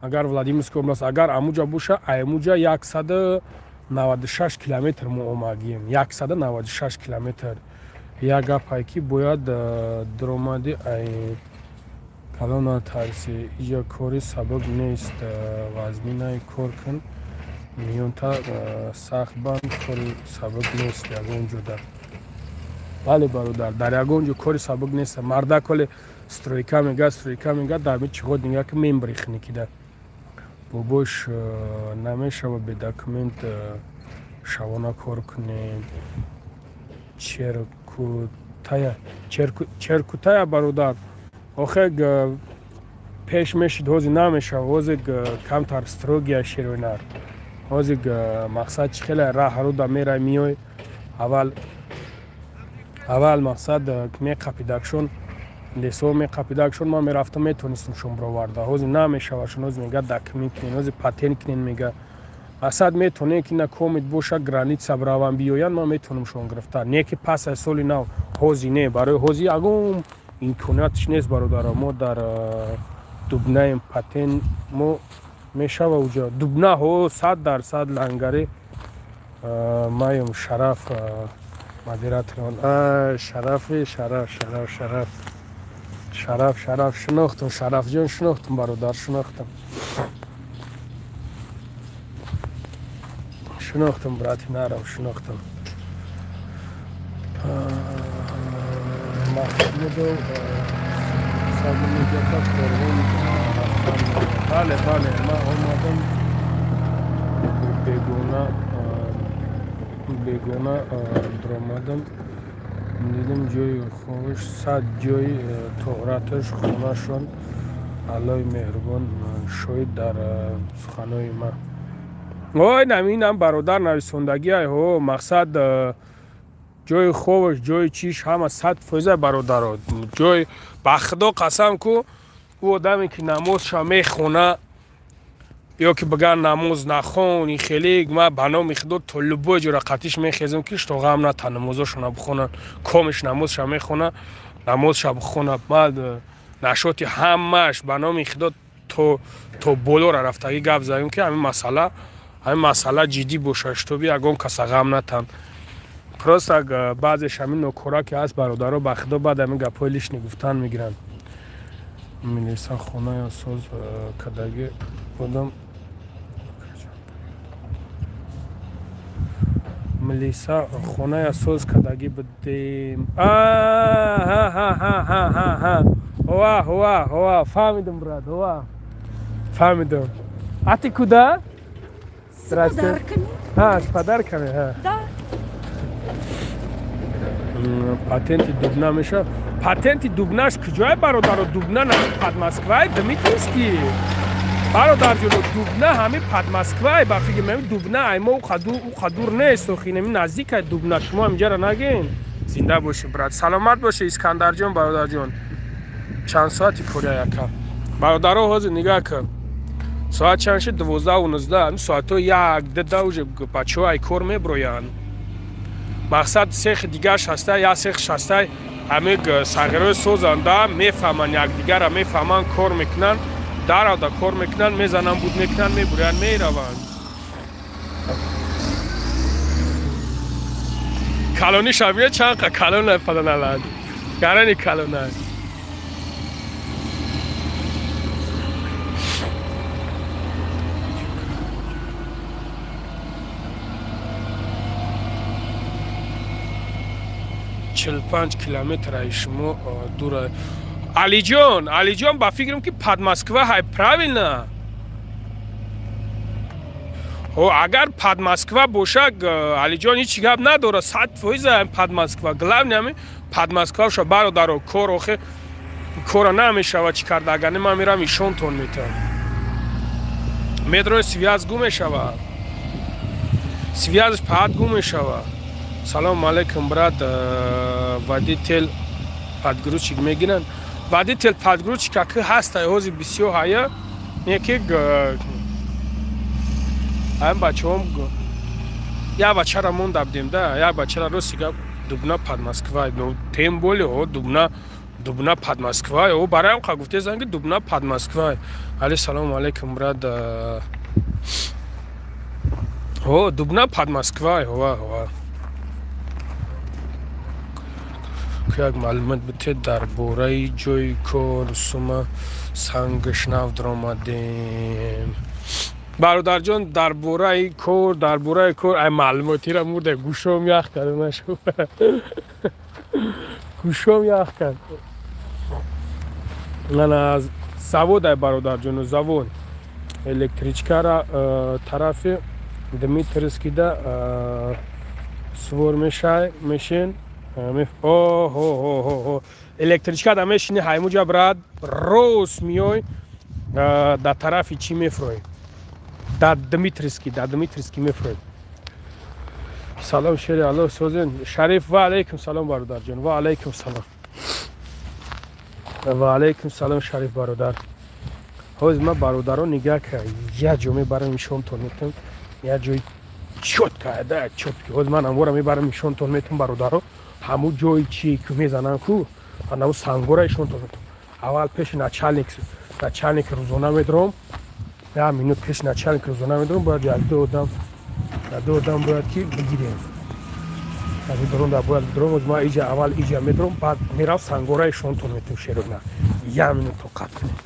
A: اگر ولادیمیرسکی اوبلاست اگر همونجا باشه ایموجا 196 کیلومتر ما اومدیم 196 کیلومتر یک گپ کی باید درآمدی ای کلان ترسی اینجا کاری سبب نیست وزمینه کار کن میون تا سخت بند کاری سبب نیست یگونجا در بله برادر در یگونجا کاری سبب نیست مرده کل استرویکا میگه در می چی خود دیگه که میمبریخ نکیده باباش نمیشه و به داکومنت شوانه کار کنیم چرکوتای برادر آخه پیش میشید هوزی نمیشه هوزی کمتر استروگیا شیرونر هوزی مقصد چی خیلی راه رو دا میره میوی اول مقصد که می قپیدکشون لیسو می قپیدکشون ما میرفتم میتونستم شون برو ورده هوزی نمیشه و شون هوزی میگه دکمین کنین هوزی پاتین کنین میگه اصد میتونه که نکومید باشه گرانیت سبراوان بیوین ما میتونم شون گرفتار نیکی پس از سالی نو هوزی نه برای هوزی اگم این کناتش نیست برادر ما در دوبنه پاتین ما میشه و اوجا دوبنه ها 100% لنگری مایم شرف مدیرت کنم شرف شناختم شرف جان شناختم برادر شناختم براتی نرم شناختم محمودو سالمی جفت قربان بله ما آمدم بگونه درآمدم دیدم جای خوش 100 جای طهرتش خونهشون الله مهربان شاید در سخنهای ما اوه نمینم برادر نرسوندگی های مقصد جای خوبش جای چیش همه 100% برادر جای بخدا قسم کو او آدمی که نمازش میخونه یا که بگن نماز نخون این خیلی ما بنا میخدو طلبو جور قطیش میخیزم که تو غم نه نمازش بخونن کامش نمازش میخونه نمازش بخونه بعد نشاطی همش بنا میخدو تو بولو را رفتگی گپ زدیم که همین مسئله جدی باشش تو بیا اگه کس غم نتن پروست اگه بعضش همین نوکورا که هست برادرها بخدا بعد همین گپای لیش نگفتن میگیرن مینیسا خونه یا سوز کدگی بودم ملیسا خونه یا سوز کدگی بدیم هوا فهمیدم براد هوا فهمیدم اتی کدا؟
D: Подарками.
A: С подарками?
D: Да.
A: Патенти Дубна миша. Патенти Дубнаш куҷое бародаро Дубна на Подмосквай Дмитрийский. Бародар ҷоно Дубна ҳами Подмосквай ба фикр мем Дубна аймо у қадур нест охинами наздика Дубна шумо ҳамҷара нагин. Зинда боши брат. Саломат боши Искандарҷон бародарҷон. Чанд соати кора яка. Бародаро ҳозир нигаҳ кун. Соат чанд шуд 12:19 соато як деда уже бачаҳо кор меброянд. Мақсад сехи дигаш ҳаста я сехш ҳаста ҳами сағирои созанда мефаҳманд якдигара мефаҳманд кор мекунанд дарода кор мекунанд мезананд буд мекунанд мебурянд мераванд. калони шавия чанқа калона фаланаланд гарани калона 45 километр шумо дура. Алиҷон ба фикрам ки под Москва ҳай правильно. Агар под Москва бошад Алиҷон ҳеҷ гап надорад 100% под Москва. Главное под Москва шо бародаро кор охе кора намешавад чӣ карда агар не ман мерам ишонтон метавам. Метрои связ гум мешавад. Связш паҳат гум мешавад. Салому алайкум брат, водитель подгрузчик мегиранд. Водитель подгрузчик как ҳаста ҳозир бисёр ҳая. Неки ҳам бачаҳом як бачаро монда будем да, як бачаро рости гап Дубна под Москва. Тем более Дубна под Москва. Бараям қа гуфтезан ки Дубна под Москва. Али салому алейкум брат. Дубна под Москва. Як маълумот битед дар бораи ҷои кор сума сангашнав дромадем. Бародарҷон дар бораи кор ай маълумотиро мурда гӯшом ях кард нашу. Гӯшом ях кард. Мана завод ай бародарҷону завод электричкара тарафи Дмитрийскида свор мешин. Электричка да мешини ҳаймуҷа брат рост миёй да тарафи чӣ мефурӯй да Дмитрийский мефурӯй. Салом шери алло созен Шариф ва алейкум салом бародарҷон ва алейкум салом Шариф бародар. ҳозир ман бародаро нигаҳ кар як ҷо мебарам нишонтон метавам як ҷои чётка да чётки ҳозир ман амвора мебарам нишонтон метавам бародаро ҳаму ҷои чӣ ку мезанам ку анаву сангора ишонтон метавам. Аввал пеши начальник рӯзона медром 1 минут пеши начальник рӯзона медром бояд як ду одам бояд ки бигирем. Дронда бояд бидром озма иҷа аввал иҷа медром баъд мерав сангора ишонтон метавам шерона 1 минут тоқат кунем.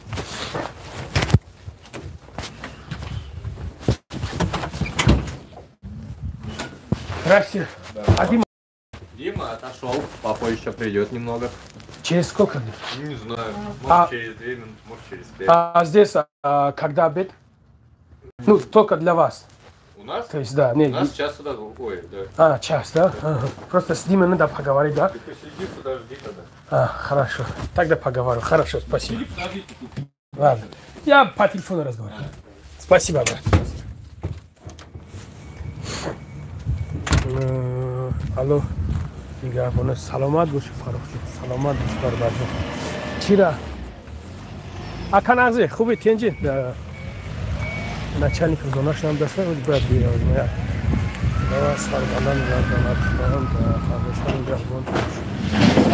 A: Здравствуйте.
E: Дима отошел, папа еще придет немного.
A: Через сколько?
E: Не знаю, может через 2 минуты, может через 5.
A: А здесь когда обед? Ну, только для вас.
E: У нас?
A: То есть, да. Нет,
E: у нас час сюда, ой, да.
A: Час, да? Ага. Просто с Димой надо поговорить, да?
E: Ты посиди, подожди тогда.
A: Хорошо. Тогда поговорю. Хорошо, спасибо. Ладно. Я по телефону разговариваю. Спасибо, брат. Алло. Нигоҳбона саломат боши Фарохҷон. Саломат боши бародарҷон. Чира? Аканағзи, хуби тенҷи? Начальник рӯзонашонам даста бояд биёд.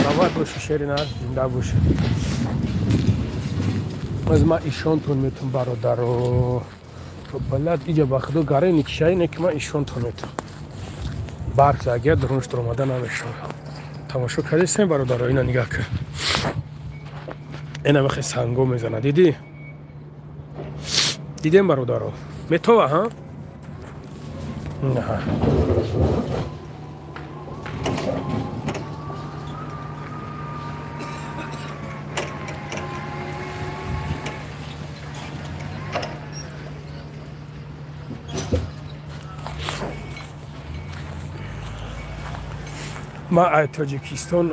A: Саломат боши шеринар, зинда боши. Аз ман ишонтон метавам бародаро. Балад иҷа ба худо гаре никишаи не ки ман ишонтон метавам. Барқ агар дроншт омада намешавад. Тамошо кардем бародаро, ина нигаҳ кар. Ина вақти санго мезанад. Дидем бародаро. Метова ҳа? Аҳа. ма аз Тоҷикистон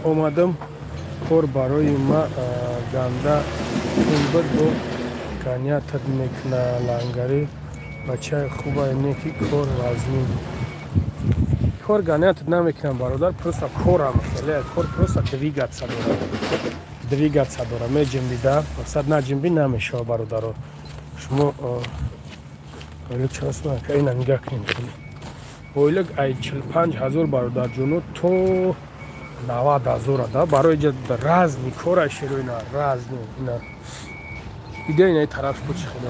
A: омадам. кор барои ма ганда кунбад бо ганиятат мекуна лангари бачаи хубай неки кор вазнин. Кор ганиятат намекунам бародар, просто корам хеле кор просто двигаться дора меҷимбида масад наҷимби намешава бародаро. Шумо ина нигаҳ кунем. Ойлаг ай 45,000 бародарҷону то 90,000 да барои разни кора широина разни ина иде ина тараф кучи хеле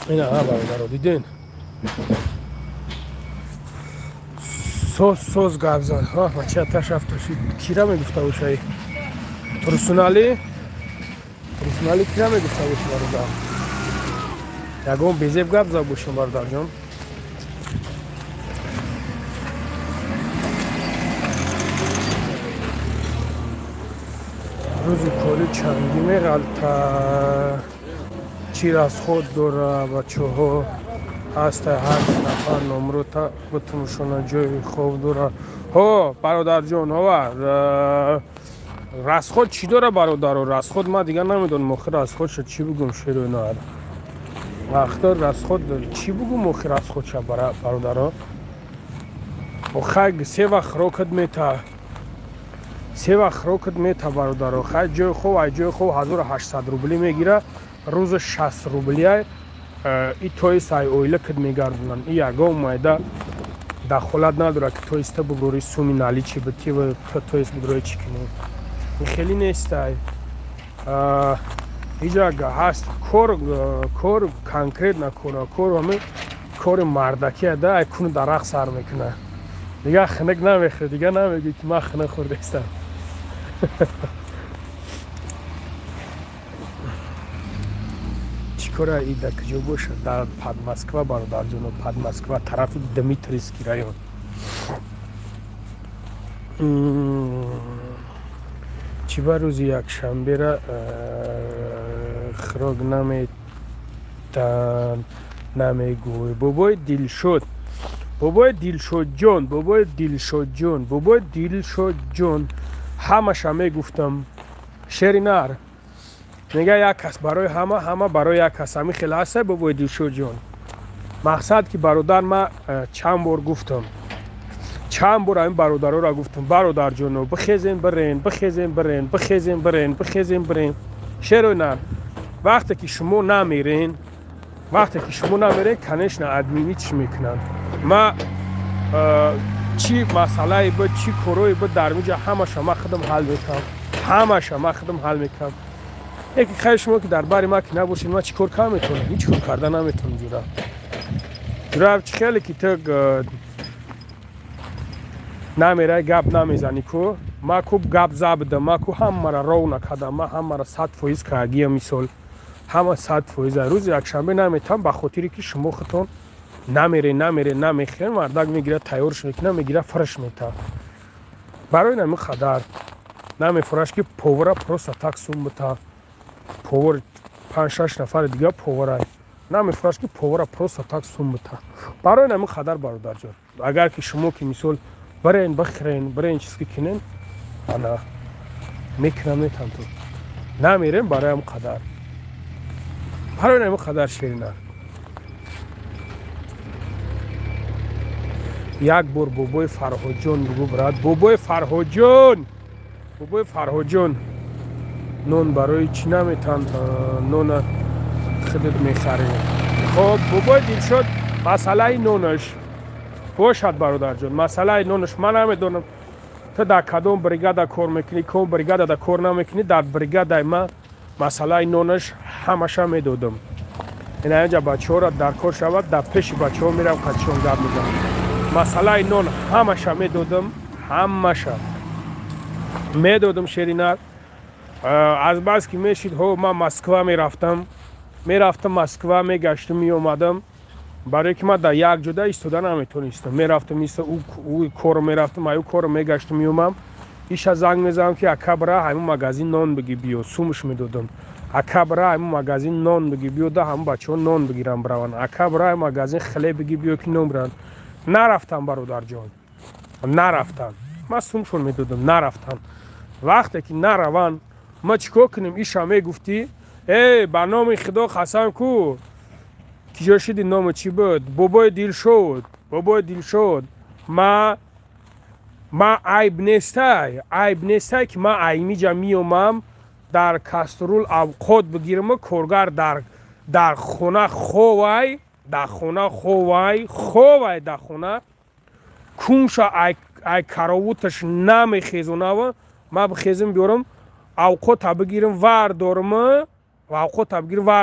A: ина бародаро диден соз гавзан бача ташафташи кира мегуфта ушаи Турсунали ولی کی نمیگفته باشه برادر یگون بیزیب گپ زد باشم برادر جان روزی کاری چنگی میغلطه چیر از خود دوره بچه ها هست هر نفر نمرو تا بتونشون جای خوب دوره ها برادر جان ها رسخود چی داره برادر رسخود ما دیگه نمیدونم مخی رسخود شد چی بگم شروع نهار وقتا رسخود چی بگم مخی رسخود شد برادر ها خیلی 3 وقت روکت میته 3 وقت روکت میته برادر خیلی جای خوب 1800 روبلی میگیره روز 60 روبلی های ای تویست های اویله کد میگردونن ای یگاه مایده دخالت نداره که تویست بگروری سومی نالی چی بتی و تویست بگروری چی کنی این خیلی نیست های اینجا هست کور کانکریت نکنه کور همه کور مردکی ده ای کنو درخ سر میکنه دیگه خنک نمیخوره دیگه نمیگه که من خنک خورده استم چیکاره ایده کجا باشه در پد مسکوا برادر جون پد مسکوا طرف دمیتریسکی رایون چی بر روز یک شنبه را خراگ نمیگوی بابای دلشد جون همش میگفتم شعری نر میگه یک کس برای همه برای یک کس همین خیلی هسته بابای دلشد جون مقصد که برادر ما چند بار گفتم چند بار این برادرها را گفتم برادر جونو بخیزین برین شعر نر وقتی که شما نمیرین کنش نه ادمینی چی میکنن ما چی مسئله با چی کروی با در میجا همه شما خودم حل میکنم یکی خیلی شما که در باری ما که نباشید ما چی کار کنم میتونم هیچ کار کردن نمیتونم جورا چی خیلی که تو نمیره گپ نمیزنی کو ما کو گپ زبده ما کو هم مرا رو نکده ما هم مرا 100% کاگی مثال همه 100% روز یک شنبه نمیتونم به خاطری که شما خودتون نمیخیر مردک میگیره تیارش میکنه میگیره فرش میته برای نمی خدر نمیفرش که پاورا پروسا تاکسون بتا پاور 5-6 نفر دیگه پاورای نمیفرش که پاورا پروسا تاکسون بتا برای نمی خدر برادر جان اگر که شما که مثال برین بخرین چیز که کنین انا میکنم میتونم تو نمیرین برای هم خدر برای نمی خدر شیرینه یک بار بابای فرهاد جان بگو برات بابای فرهاد جان نون برای چی نمیتن نون خودت میخری خب بابای دلشد مسئله نونش باشد برادر جان مسئله نونش من نمیدونم تو در کدوم بریگاد کار میکنی کدوم بریگاد در کار نمیکنی در بریگاد ما مسئله نونش همشه میدادم این اینجا بچه ها را در کار شود در پیش بچه ها میرم خدشون گپ میزنم مسئله نون همشه میدادم شیرینر از بس که میشید ها من مسکوا میرفتم مسکوا میگشتم میومدم برای که من در یک جدا ایستاده نمیتونستم میرفتم او کار میرفتم او کار میگشتم میومم ایش زنگ میزنم که اکبره همون مغازین نان بگی بیو سومش میدادم اکبره همون مغازین نان بگی بیو ده هم بچه ها نان بگیرم برون اکبره مغازین خلی بگی بیو که نمرن نرفتم برادر جان نرفتم من سومشون میدادم نرفتم وقتی که نروان ما چیکار کنیم ایشا میگفتی ای بر نام خدا قسم کو کی جاشیدی نام چی بود بابای دلشد ما عیب نیسته که ما ایمیجا میومم در کسترول اوقات بگیرم و کارگر در خونه خوای در خونه کونشا ای کراوتش نمیخیزونه و ما بخیزم بیارم اوقات بگیرم ور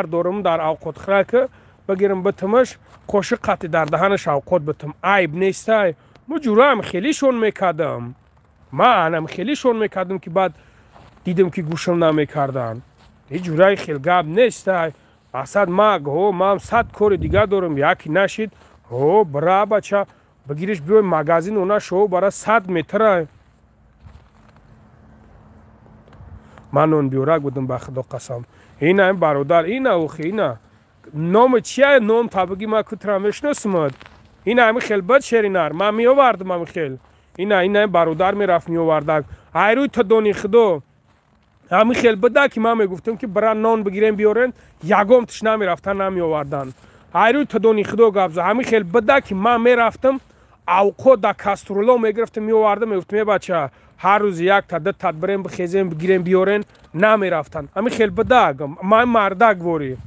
A: دارم در اوقات خرک بگیرم بتمش قوش قطع در دهنش اوقات بتم عیب نیسته ما جورم خیلیشون میکردم که بعد دیدم که گوشم نمیکردن هیچ جورایی خیلی گپ نیست. اصلا ما هم 100 کار دیگه دارم، یکی نشید برا بچه بگیرش بیای مغازین اونا شو برای 100 متر. من اون بیورک بودم به خدا قسم. اینا این برادر اینا اوخی اینا نام چیه؟ نام تابگی ما کترم میشناسم. اینا همین خیلی بد شرینار من میآوردم همین خیلی. اینا برادر میرفت میآوردن. ایروی تا دونی خدا همین خیلی بده که من میگفتم که برای نان بگیریم بیارن یگام توش نمیرفتن نمیآوردن. ایروی تا دونی خدا گفت همین خیلی بده که من میرفتم اوقات در کاسترولا میگرفتم میآوردم میگفتم بچه هر روز یک تا دو تا بریم بخیزیم بگیریم بیارن نمیرفتن. همین خیلی بده من مردک وری.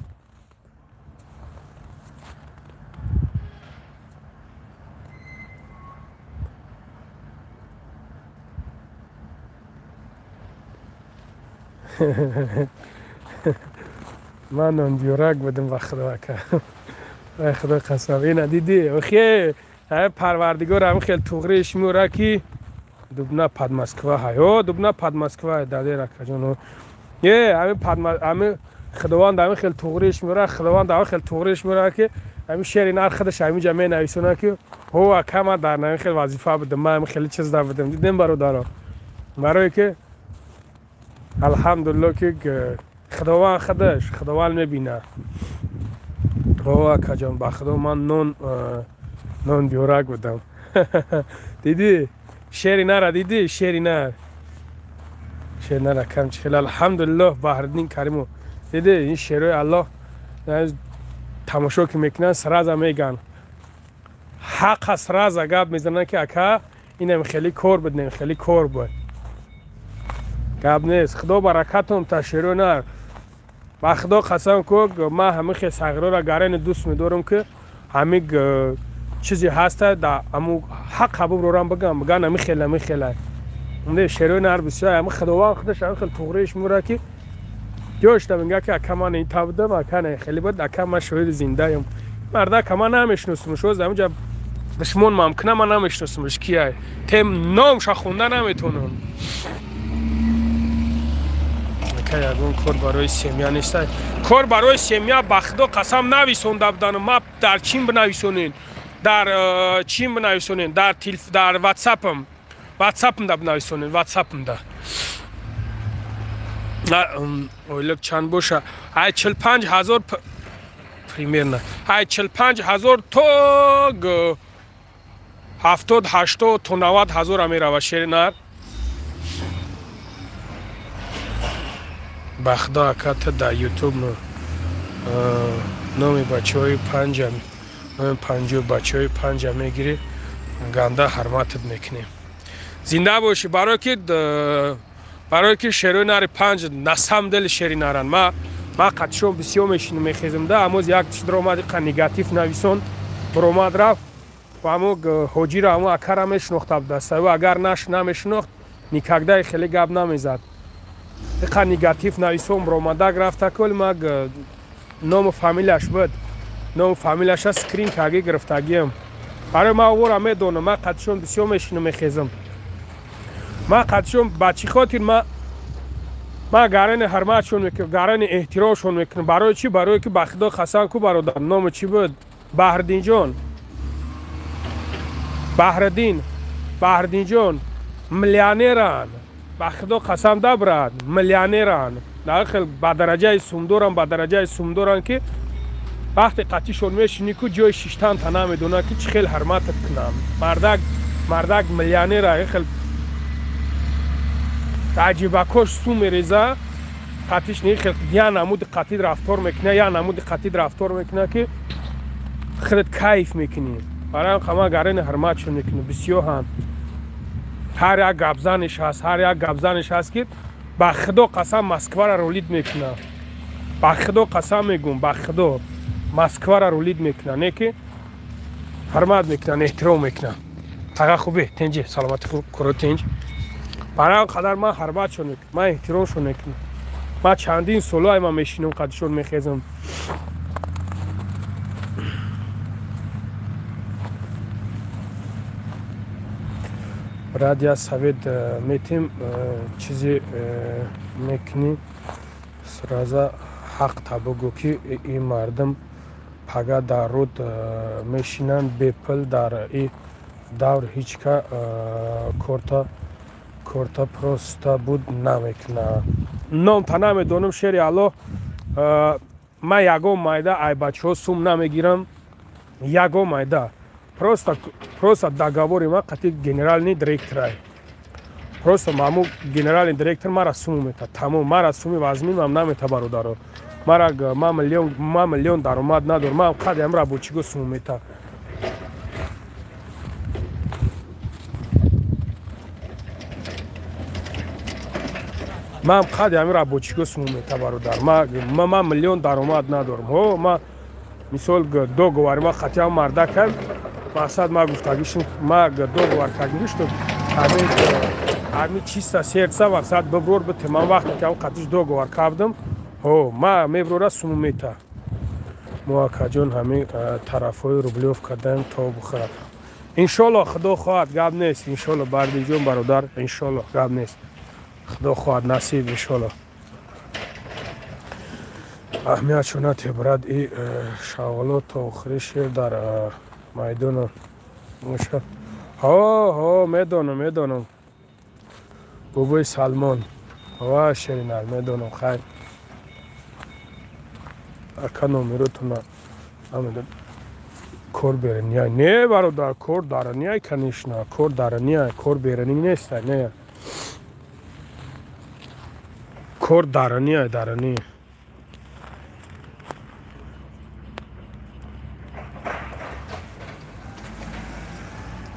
A: من اون بیورک بودم و خدا که خدا قسم اینا دیدی اوخی پروردگار هم خیلی توغریش میوره که دوبنا پد مسکوه های دوبنا پد مسکوه داده رکه جانو همین خداوند همین خیلی توغریش میوره خداوند همین خیلی توغریش میوره که همین شعری نر خودش همین جمعه نویسونه که هو کما در همین خیلی وظیفه بدم من همین خیلی چیز در بدم دیدم برادرها برای که الحمدلله که خداوند خودش خداوند میبینه. که جان با خدا من نون بیورک بودم. دیدی شعری نر دیدی شعری نر کم چخیل الحمدلله بحردین کریمو دیدی این شعرهای الله تماشا که میکنن سرازا میگن حق سرازا گپ میزنن که اکا اینم خیلی کار بود خیلی کار بود گپ نیست. خدا برکتم تا شعرو نر با خدا قسم که من همه خیلی صغیرها را گرین دوست میدارم که همه چیزی هسته در امو حق حبوب رو بگم بگن همه خیلی اونده شعرهای نر بسیار همه خداوند خودش همه خیلی توغریش میره که جوش میگه که اکا من این تا بودم اکا خیلی بود اکا من شاید زنده ایم مرده که من نمیشناسم شوز همونجا دشمن ممکنه من نمیشناسمش کیه تیم نامش خونده نمیتونم یگون کار برای سیمیا نیست. کار برای سیمیا بخدا قسم نویسونده بودن ما در چین بنویسونین در چین بنویسونین در واتساپم دا بنویسونین واتساپم دا اویلک چند باشه های 45,000 پریمیر نه های 45,000 تو 70 80 تا 90,000 امیره و شیر نر بخدا اکات در یوتیوب نامی بچه های پنجم نامی بچه های پنجم میگیری گنده حرمتت میکنیم زنده باشی برای که شعرهای نر پنج نسم دل شعری نرن ما قدشون بسیار میشینم میخیزم ده اموز یک چیز در اومد که نگاتیف نویسون بر اومد رفت و امو حاجی را امو اکر هم میشنخت دسته و اگر نمیشنخت نیکگده خیلی گب نمیزد اقا نگاتیف نویسون بر اومده گرفته کل ما نام فامیلش بود نام فامیلش سکرین که اگه گرفتگیم برای ما او را میدونم ما قدشون بسیار میشینم میخیزم ما قدشون بچی خاطر ما گرین حرمتشون میکنم گرین احترامشون میکنم برای چی؟ برای که بخدا خسن کو برادر نام چی بود؟ بحردین جان بحردین جان ملیانیران بخدا قسم دبرد ملیانیران داخل با درجه سومدوران که وقتی قطیشون میشینی که جای شیشتن تا نمیدونه که چه خیلی حرمتت کنم مردک ملیانیره خیلی عجیبه کش سو میریزه قطیش نه خیلی یا نمود قطید رفتار میکنه که خیلی کیف میکنی برای همه گرین حرمتشون میکنه بسیار هم هر یک گبزنش هست که با خدا قسم مسکوه را رولید میکنه با خدا قسم میگم با خدا مسکوه را رولید میکنه نه که حرمت میکنه احترام میکنه اگه خوبه تنجی سلامت خوب کرو تنج برای اون قدر من حرمتشون میکنم من احترامشون میکنم من چندین سالای من میشینم قدشون میخیزم رادیا سوید میتیم چیزی میکنی сразу ҳақ табугу ки ин мардум пага дар руд мешинанд бепул дар ин давр ҳичка корта просто буд намекунад. Номта намедонам шери алло. Ман ягон майда ай бачаҳо сум намегирам. Ягон майда. Просто договори ман қатъи генеральный директорай. Просто маъмул генеральный директор мара сум мета. Тамом мара суми вазмин мам намета бародаро. Ман миллион даромад надорам. Ман қадям рабочиго сум мета. Ман қадям рабочиго сум мета бародар. Ман миллион даромад надорам. Ҳо ман мисол договори ма қатъям мардакам. Мақсад ма гуфтагишм ма договор кардим што ҳамин чиста сердца мақсад биброр бите. Ман вақте ки қатиш договор кардам ҳо ма меброра сум мета. муаккаҷон ҳамин тарафҳои рублёв кардаем то бухӯрад. Иншолло худо хоҳад гап нест. Иншолло бардиҷон бародар иншолло гап нест. худо хоҳад насиб иншолло. аҳамият шунад брат и шағолот то охири шер дар майдон мушад. ҳо медонам бубои Салмон. ва шеринар медонам хайр. ака номеротуна намедон кор берания. Не бародар кор дарания конечно. Кор дарания кор берани нест не. кор дарания дарани.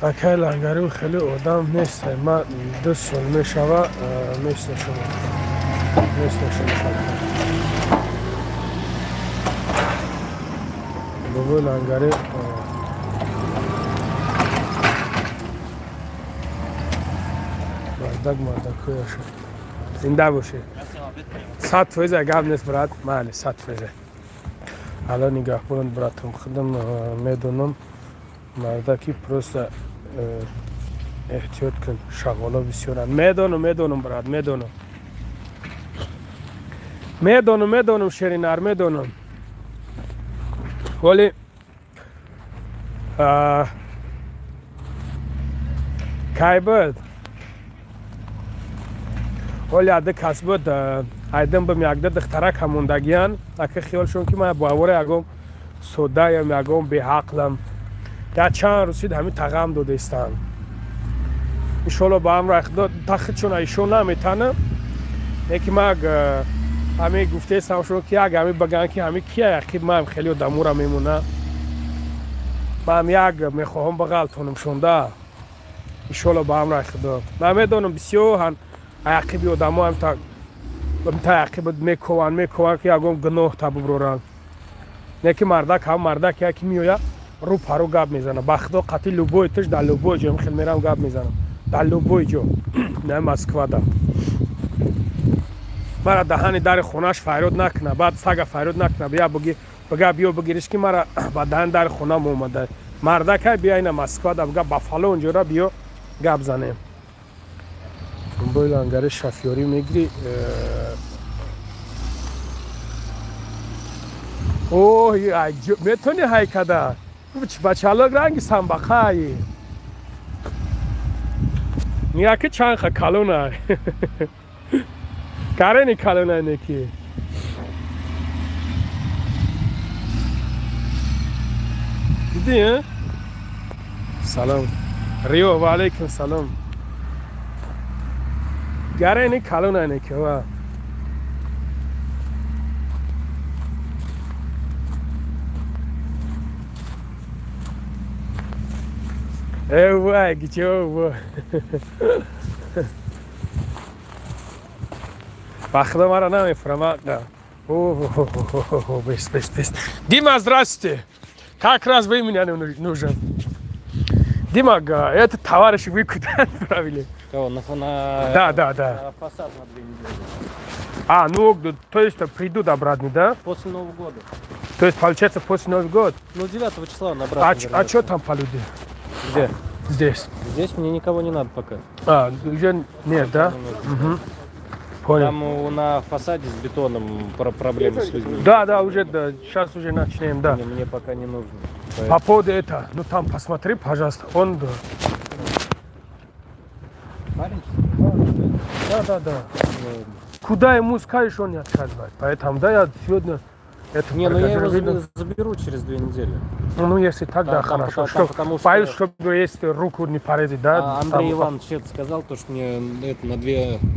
A: акай лангари хеле одам нест. Ма 2 сол мешава мешнашам. бобо лангари мардакояша зинда боше. 100% гап нест брат. майли 100%. алан нигаҳбон братам худам медонам мардаки просто эҳтиёт кун. шағола бисёранд. медонам брат медонам шеринар медонам. ولی کی بود ولی عده کس بود ایدم بم یک دخترک هموندگیان اگه خیالشون که من باور یکم سودا یا یکم به عقلم یا چند رسید همین تقام داده استن انشالله با هم رخ داد تخت چون ایشون نمیتونه یکی من همه گفته استمشون که اگه همه بگن که همه کیه یکی من خیلی دمورا میمونه من یک میخواهم بغل تونم شونده انشالله با هم رخ داد من میدونم بسیار هن عقیبی و دمو هم تا عقیب میکوان که یکم گناه تا ببرورن یکی مردک یکی میویا رو پرو گاب میزنه بخدا قطعی لوبوی تش در لوبوی جو خیلی میرم گاب میزنم در لوبوی جو نه مسکو دا مرا دهانی در خونهش فریاد نکنه بعد سگ فریاد نکنه بیا بگیرش که مرا با دهان در خونه اومده مردک بیا این مسکو دا بگه بافالو اونجا بیا گاب زنیم باید لنگر شفیاری میگیری اوه میتونی های کده بچه الگ رنگی سنبخه میگه که چند خه کلونه کاره نی کلونه نکی دیدی سلام ریو و علیکم سلام گره نی کلونه نکی وا وای گیچو بخدا مرا نمیفرما бес. Дима, здравствуйте. Как раз вы меня нужен. Дима, это товарищи вы куда отправили?
B: Кого? На
A: Да.
B: фасад на 2 недели.
A: Ну, то есть придут обратно, да?
B: После Нового года.
A: То есть получается после Нового года?
B: Ну, 9 числа он обратно.
A: А что там по людям?
B: Где?
A: Здесь.
B: Здесь мне никого не надо пока.
A: Уже нет, да? Понял.
F: Там на фасаде с бетоном проблемы с людьми.
A: Да, уже, да, сейчас уже начнем, да.
F: Мне пока не нужно.
A: По поводу этого, ну там посмотри, пожалуйста, он... Да. Куда ему скажешь, он не отказывает. Поэтому, да, я сегодня... Это
F: не, ну я его
A: видно.
F: заберу через 2 недели.
A: Ну, если так, да, хорошо.
F: Потому что...
A: Боюсь, чтобы если руку не порезать, да?
F: Андрей Иванович это сказал, то, что мне это, на 2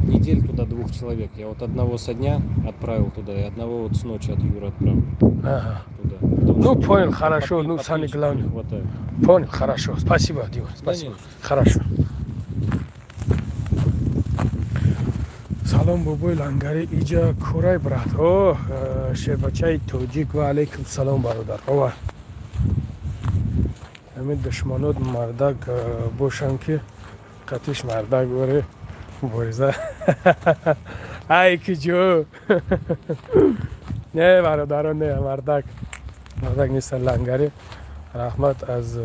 F: недели туда 2 человек. Я вот одного со дня отправил туда, и одного вот с ночи от Юры отправил
A: Ага.
F: туда.
A: Ну, понял, хорошо. Ну, самое главное. Понял, хорошо. Спасибо, Дима, спасибо. Хорошо. Салом бобой лангари иҷа курай брат. О, шебачаи тоҷик ва алейкум салом бародар. Ова. Ҳамин душманот мардак бошанд ки қатиш мардак боре бориза. Ай ки ҷо. Не бародарон не мардак. Мардак нестан лангари. Раҳмат аз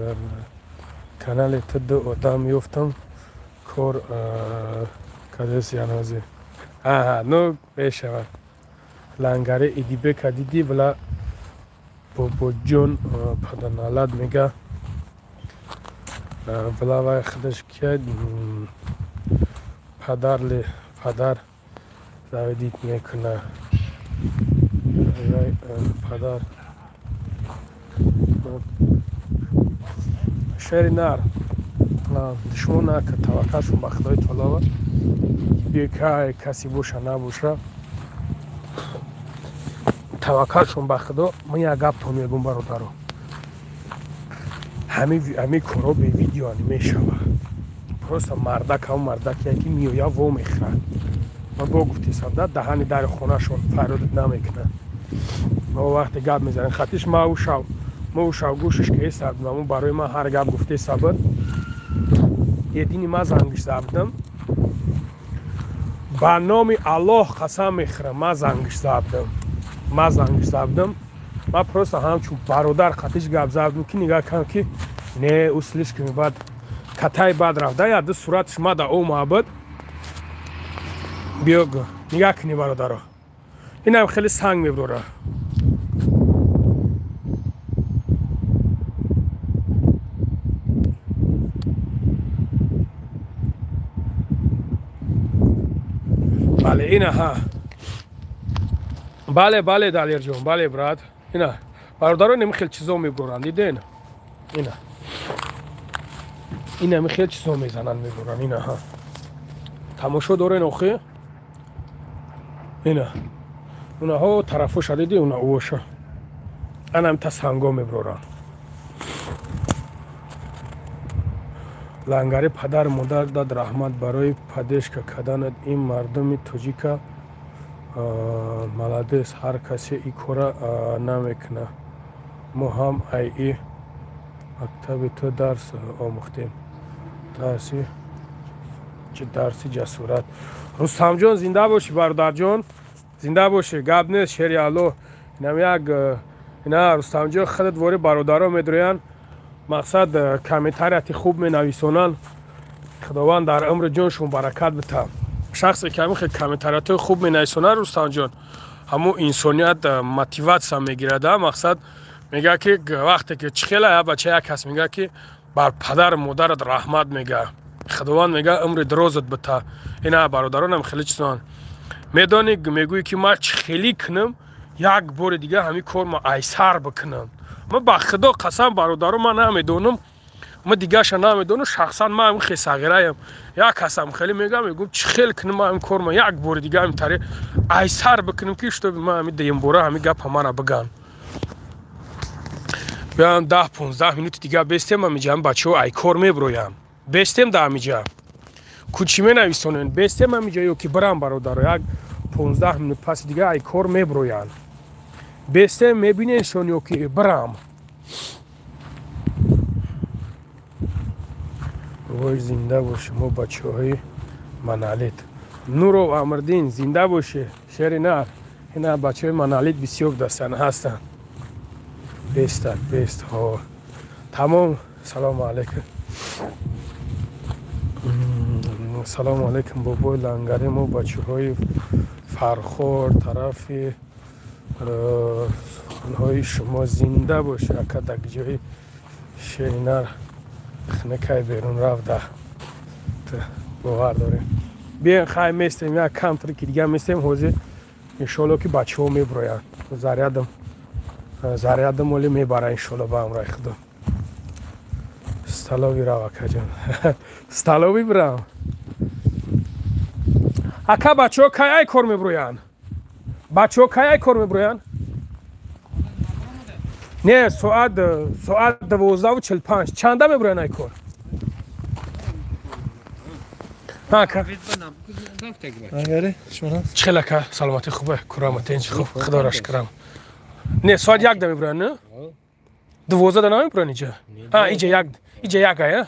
A: канали ту одам ёфтам. Кор кадес янози. Ага, ну бешава. Лангари идибе кадиди вла бобоҷон паданалад мега. Вла вай худаш кияд падар заведит мекуна. Падар. Шеринар. Душмон нака таваккалшон ба Худои таоло. Бекай каси боша набоша. Таваккалшон ба Худо. Ман як гаптон мегӯям бародаро. Ҳамин коро бе видео мешава. Просто мардак ҳам мардакие ки миёя во мехӯрад. Ман бо гуфтесам да даҳани дари хонашон фарёд намекунад. мо вақте гап мезанем хатиш ма ушав гӯшиш ки ҳесабдим аммо барои ман ҳар гап гуфтесабад едини ман зангиш забдам. Ба номи Аллоҳ қасам мехӯрам, ман зангиш забдам. Ман просто ҳамчун бародар қатиш гап забдим ки нигаҳ кам ки не услишками бад катай бад рафта яду сураташ мада омабад. Биё нигаҳ кини бародаро. Инам хеле санг мебурора. Бале, ина ҳа. Бале, Далерҷон, бале брат. Ина бародаро неми хел чизо мебуранд, диден? Ина ми хел чизо мезананд мебуранд, ина ҳа. Тамошо дорен охи? Ина. Унаҳо тарафоша диди, уна овоша. Анам та санго мебуранд. Лангари падар модар дад раҳмат барои падешка каданат ин мардуми тоҷика маладес ҳар касе и кора намекуна. Мо ҳам ай и мактаби ту дарс омӯхтем. Дарси ҷасурат. Рустамҷон зинда бошӣ бародарҷон. Зинда бошӣ. Гап нест шери Алло. Инам як ина Рустамҷон худат вори бародаро медроянд. Мақсад комментарияти хуб менависонанд. Худованд дар умри ҷоншон баракат бита. Шахсе ки ҳамин хел комментариятои хуб менависонад Рустамҷон ҳамун инсоният мотиватсия мегирад. Мақсад мега ки вақте ки чихела я бача як кас мега ки бар падар модарат раҳмат мега. Худованд мега умри дарозат бита. Ина бародаронам хеле чизон медони мегӯи ки ман чихелӣ кунам як бори дига ҳамин кор ман айсар бикунам. Ман ба Худо қасам бародаро ман намедонам. Ман дигаша намедонам. Шахсан ман ҳамин хесағираям. Як касам хеле мегӯям мегӯям чихел кунам ҳамин кор ман як бори дига ҳамин тари айсар бикунам ки штоби ман ҳамин дуюмбора ҳамин гапа мана биган. Биям 10-15 минути дига бестем амиҷа бачаҳо ай кор мебироям. Бестем да амиҷа. Кучи менависонанд. Бестем амиҷа ё ки бирам бародаро як 15 минут паси дига ай кор мебироянд. Бестем мебинешон ё ки бирам. Вой зинда боши мо бачаҳои Маналит. Нуров Амирдин зинда боши. Шерина ина бачаҳои Маналит бисёр дастан ҳастанд. Бест ҳо. Тамом. Салому алейкум. سلام علیکم بابای لنگری ما بچه های فرخور طرف های شما زنده باشه اکا دک جای شینر خنکای بیرون رفته باور داریم بیاین خواهی میستیم یک کم ترکی دیگه میستیم حوزه انشالله که بچه ها میبراین زریادم ولی میبره انشالله با امرای خدا ستالاوی رو اکا جان ستالاوی برام اکا بچه ها که ای کار میبروین بچه ها که ای کار میبروین نه ساعت 12:45 چنده میبروین ای کار
B: لنگری شما
A: چخیل اکا سلامتی خوبه کرامتی اینجا خوب خدا را شکرم نه ساعت 1 ده میبروین نه 12 ده نمیبروین اینجا اینجا یک ها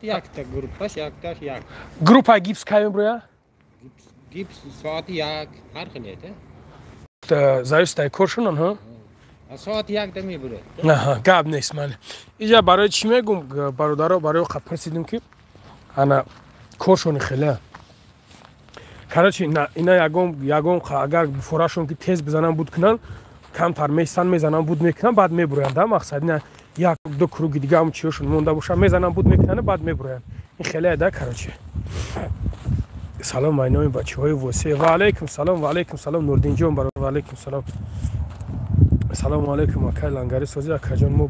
F: Jak ta grupa, jak ta jak.
A: گروپ های گیپس که میبروین
F: Gibt's saat jak hargenete.
A: زایست ای کار شونن ها
F: Saat jak da میبره.
A: نه گاب نیست من اینجا برای چی میگم برادرها برای خط پرسیدیم که انا کارشون خیلی کارچی اینا یگم اگر فراشون که تیز بزنن بود کنن کمتر میزنن بود میکنن بعد میبروین ده مقصد نه یک دو کروگ دیگه هم چیشون مونده باشه میزنن بود میکنن بعد میبروین این خیلی ده کارچی سلام اینای بچهای وسیع و علیکم سلام نوردین جان برای و علیکم سلام علیکم اکا لنگری سازی اکا جان مو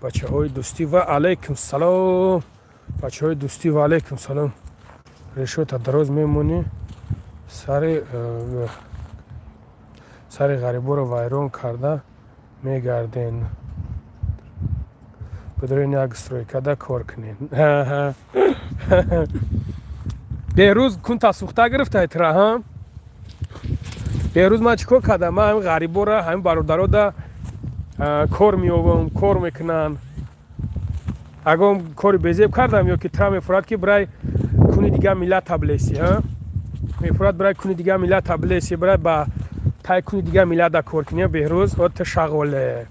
A: بچه های دوستی و علیکم سلام بچه های دوستی و علیکم سلام ریشو تا دراز میمونی سر غریبو رو ویران کرده میگردین بدرین یک استرویکده کار کنین بیروز کنتا سوخته گرفته ایتره ها بیروز من چیکار کردم من همین غریبو را همین برادرها دا کار میوبم کار میکنن اگه کاری بزیب کردم یا که ترا میفراد که برای کنی دیگه ملت تبلیسی ها میفراد برای کنی دیگه ملت تبلیسی برای با تای کنی دیگه ملت دا کار کنی بیروز و تا شغاله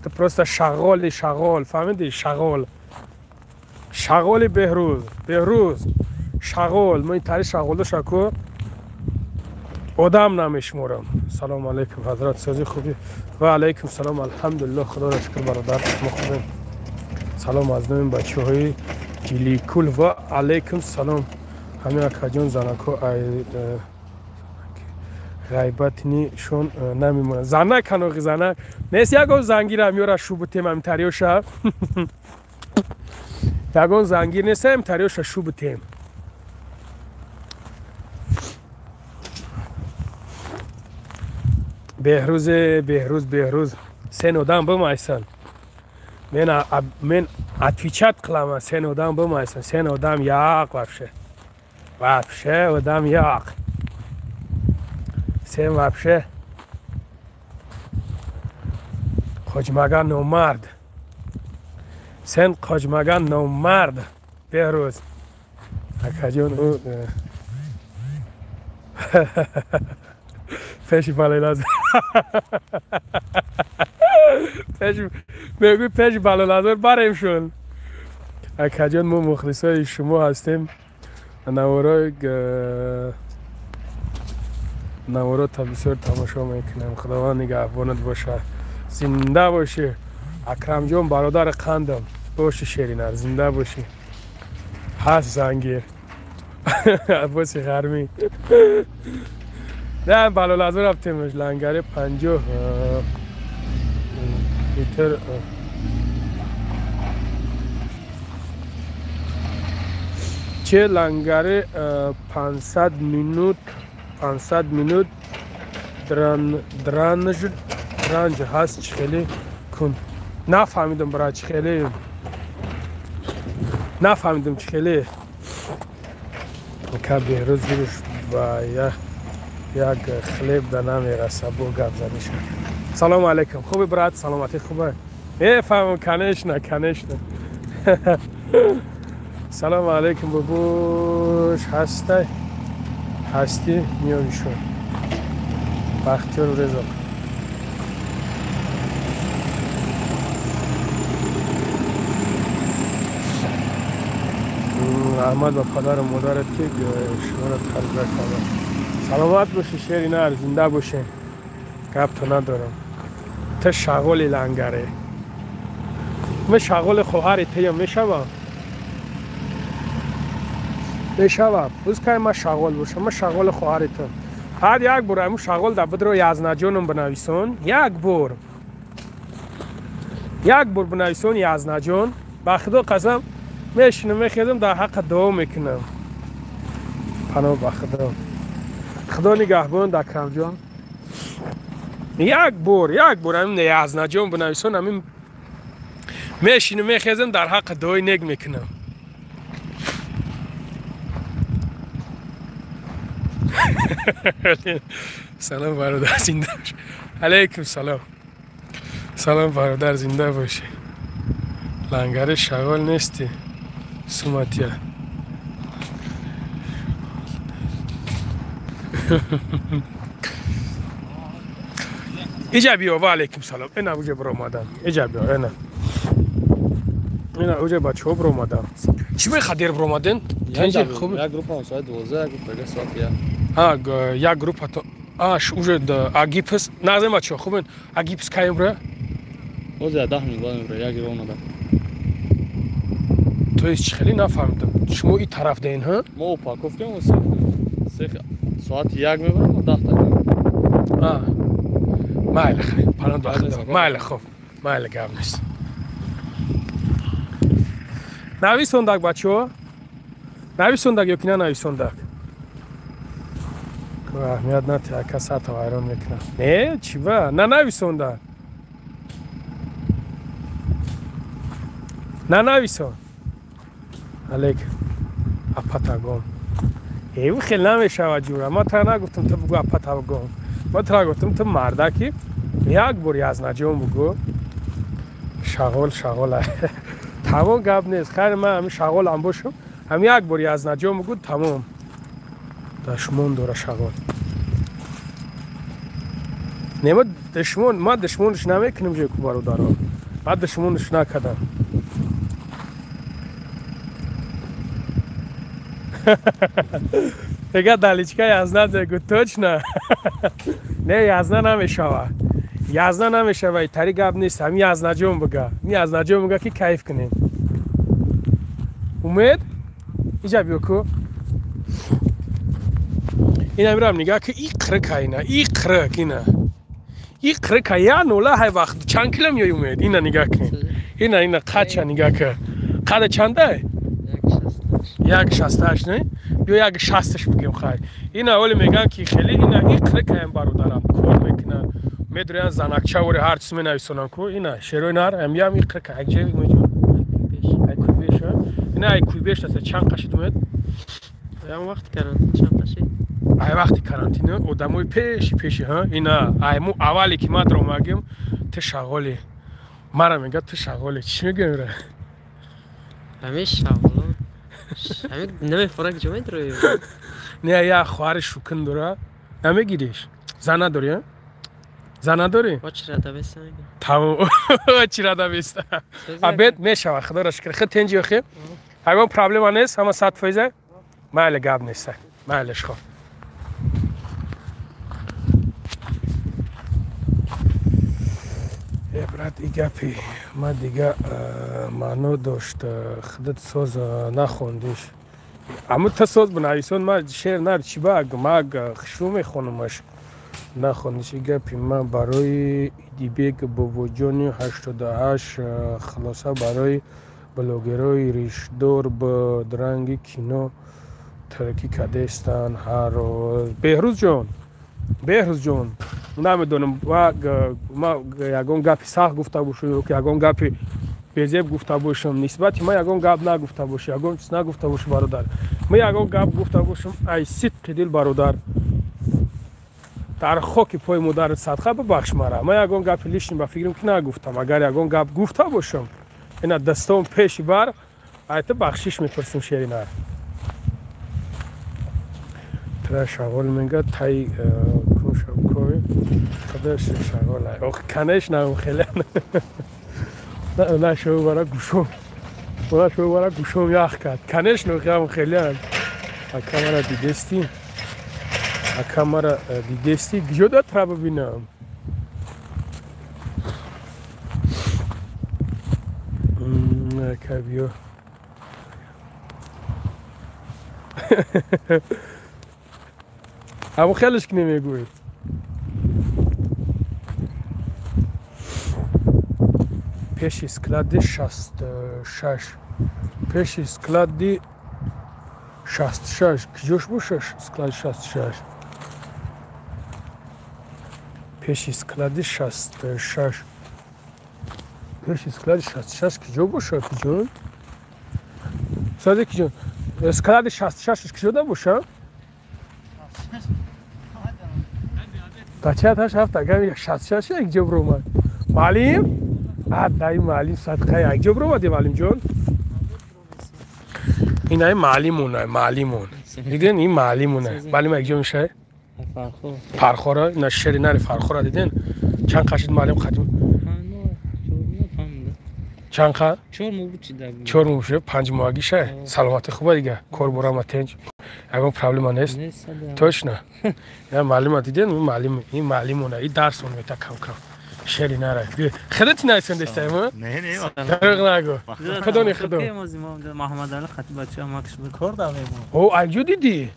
A: تا پروستا شغال فهمیدی شغال بهروز شغال من تاری شغال شکو آدم نمیشمورم سلام علیکم حضرت سازی خوبی و علیکم سلام الحمدلله خدا را شکر برادر شما خوبیم سلام از نوین بچه های گلیکول و علیکم سلام همه اکا جان زنکو غیبت نیشون نمیمونه زنک کناقی زنک نیست یکون زنگیر همیورا شوب تیم هم تریوشا یکون زنگیر نیست هم تریوشا شوب تیم بهروز سن آدم بمایسن من اتویچت قلمه سن آدم بمایسن سن آدم یاق وفشه آدم یاق سن وفشه قاجمگن نومرد سن قاجمگن نومرد بهروز اکا جون او پیش بالای لازم میگوی پیش بالای لازم بریم شون اکا جان ما مخلصای شما هستیم نوارا تا بسیار تماشا میکنیم خداوند نگهبانت باشه زنده باشی اکرم جان برادر قندم باشه شیرینر زنده باشی هست زنگیر عباسی غرمی نه بالای لازم رفتیمش لنگری 50 لیتر چه لنگری 500 مینوت درنج هست چخیلی کن نفهمیدم برای چخیلی نفهمیدم چخیلی که بیروز بیرش و یک خلیب در نمیرسه بو گپ زنی شد سلام علیکم خوبی برات سلامتی خوبه فهمم کنش نه سلام علیکم بابوش هستی میاری شد بختیار و رزاق احمد و پدر و مادرت که شما را تربیت کردن. سلامت باشی شیری نر، زنده باشی. گپ تو ندارم. تو شغل لنگره. من شغل خواهر تیم میشوم. میشوم. روز که من شغل باشم. من شغل خواهر تو. هر یک بار همون شغل در بدر یازده جانم بنویسون. یک بار بنویسون یازده جان. با خدا قسم میشینم میخیدم در حق دعا میکنم. پناه با خدا نگهبان دکرم جان. یک بار همین یازده جان بنویسون همین میشینم میخیدم در حق دعای نگ میکنم. سلام برادر زنده باش. علیکم سلام. سلام برادر زنده باشی. لنگر شغال نیستی سومتیه. ایجا بیا و علیکم سلام. اینا اوجه برو آمدم. ایجا بیا اینا اوجه بچه ها برو آمدم. چی باید خدیر برو آمدن؟
B: خوب یک گروپ هم ساعت 12 یک گروپ ساعت
A: یک گروپ تو اوجه اگیپس نازم بچه ها خوبن اگیپس کایم بره؟
B: اوزه 10 منت باید بره یک گروپ آمدم.
A: تو هیچ خیلی نفهمیدم. شما این طرف دین ها؟
B: ما اوپاکوف کنیم ساعت یک میبرم و 10 تا
A: مایل خیلی پرند بخدا مایل خوب مایل گم نیست. نویسوندک بچه ها؟ نویسوندک یا کنه نویسوندک؟ اهمیت نتی که ساعت و ایران میکنم. نه چی با؟ نه نویسوندک. نه نویسون. علیکم اپتاگون. ایو خیلی نمیشه جورا. ما تا نگفتم تو بگو اپتاگون. ما تا گفتم تو مردکی یک بار یازده جان بگو. شغل تمام گپ نیست. خیر من همین شغل هم باشم. هم یک بار یازده جان بگو تمام. دشمن داره شغل. نه ما دشمنش نمیکنیم جای کوبارو دارم. ما دشمنش نکردم. دیگه دلیچکه یازده دیگه توچ نه. نه یازده نمیشوه. یازده نمیشوه. تری گپ نیست. همین یازده جان بگه. می یازده جان بگه که کیف کنیم. امید؟ ایجا بیو کو. اینا میرم نگاه که ای قرک اینا. ای قرک اینا. ای قرک یا نولا های وقت چند کیلو میای امید. اینا نگاه کن. اینا قچه نگاه که. قد چنده؟ 1.68 نه؟ بیا 1.60ش بگیم خیر. اینا اولی میگن که خیلی اینا این قرک هم برادرم کار میکنن. میدونن زنکچه وری هر چیز می نویسونن کو اینا شروع نار هم این قرک اگه میگم بیش اینا ایکوی بیش است چند قشید اومد؟
B: هم وقت کارانتین چند قشید؟
A: وقتی کارانتینه آدمای پیشی ها اینا ایمو اولی که ما درو میگم تو شغالی مرا میگه تو شغالی چی میگم ره؟
B: همه شغالا همه نمیفرق جمعیت روی
A: نه یا خواهر شوکن داره نمیگیریش زن نداری ها؟ زن نداری؟
B: با چی رده بیسته میگم
A: تمام چی رده بیسته عبید میشه خدا را شکر خود تنجی بخی اگه پرابلم نیست همه 100% مایل گاب نیسته مایلش خواه برات ایگپی ما دیگه مانو داشت خودت سوز نخوندیش اما تا سوز بنویسون ما شعر نر چی با ما خشو میخونمش نخوندیش ایگپی ما برای دیبیگ بوجونی 88 خلاصه برای بلوگرای ریشدور به درنگ کینو ترکی کدستان هر روز بهروز جان نمیدونم ما یگان گپی سخت گفته باشم که یگان گپی بیزیب گفته باشم نسبت ما یگان گپ نگفته باشم یگان چیز نگفته باشم برادر ما یگان گپ گفته باشم ای صدق دل برادر در خاک پای مادر صدقه ببخش مرا ما یگان گپ لیشن با فکرم که نگفتم اگر یگان گپ گفته باشم اینا دستام پیش بر ایت بخشش میپرسم شیری نه ترا شغال میگه تای کوشم کوی خودش شغال ای آخ کنش نه خیلی نه شو برا گوشم ولا شو ولا گوشم یخ کرد کنش نوخم خیلی هم کامera دیدستی گجودا ترا ببینم کابیو اما خیلیش که نمیگوید پیش اسکلادی 66 پیش اسکلادی 66 کجاش باشه اسکلاد 66 پیش اسکلادی 66 پیش اسکلادی 66 کجا باشه کجا ساده کجا اسکلادی 66 کجا دا باشه بچه هاش هفت اگر 66 یک جبر اومد معلم دای معلم صدقه یک جبر اومدی معلم جان این های معلمونه دیدین این معلمونه معلم یک جا میشه فرخورا اینا شری نری فرخورا دیدین چند قشید معلم خدیم چند قد؟ 4 ماه بشه 5 ماهگی شه سلامت خوبه دیگه کار برام تنج اگه پرابلم نیست توش نه یا معلم دیدین این معلمونه این درس اون میتا کم شری نره خودت نیستن دستم
C: نه
A: دروغ نگو خدا خدا
B: محمد علی خطیب بچه ماکش بود
C: کار دارم
A: او اگه دیدی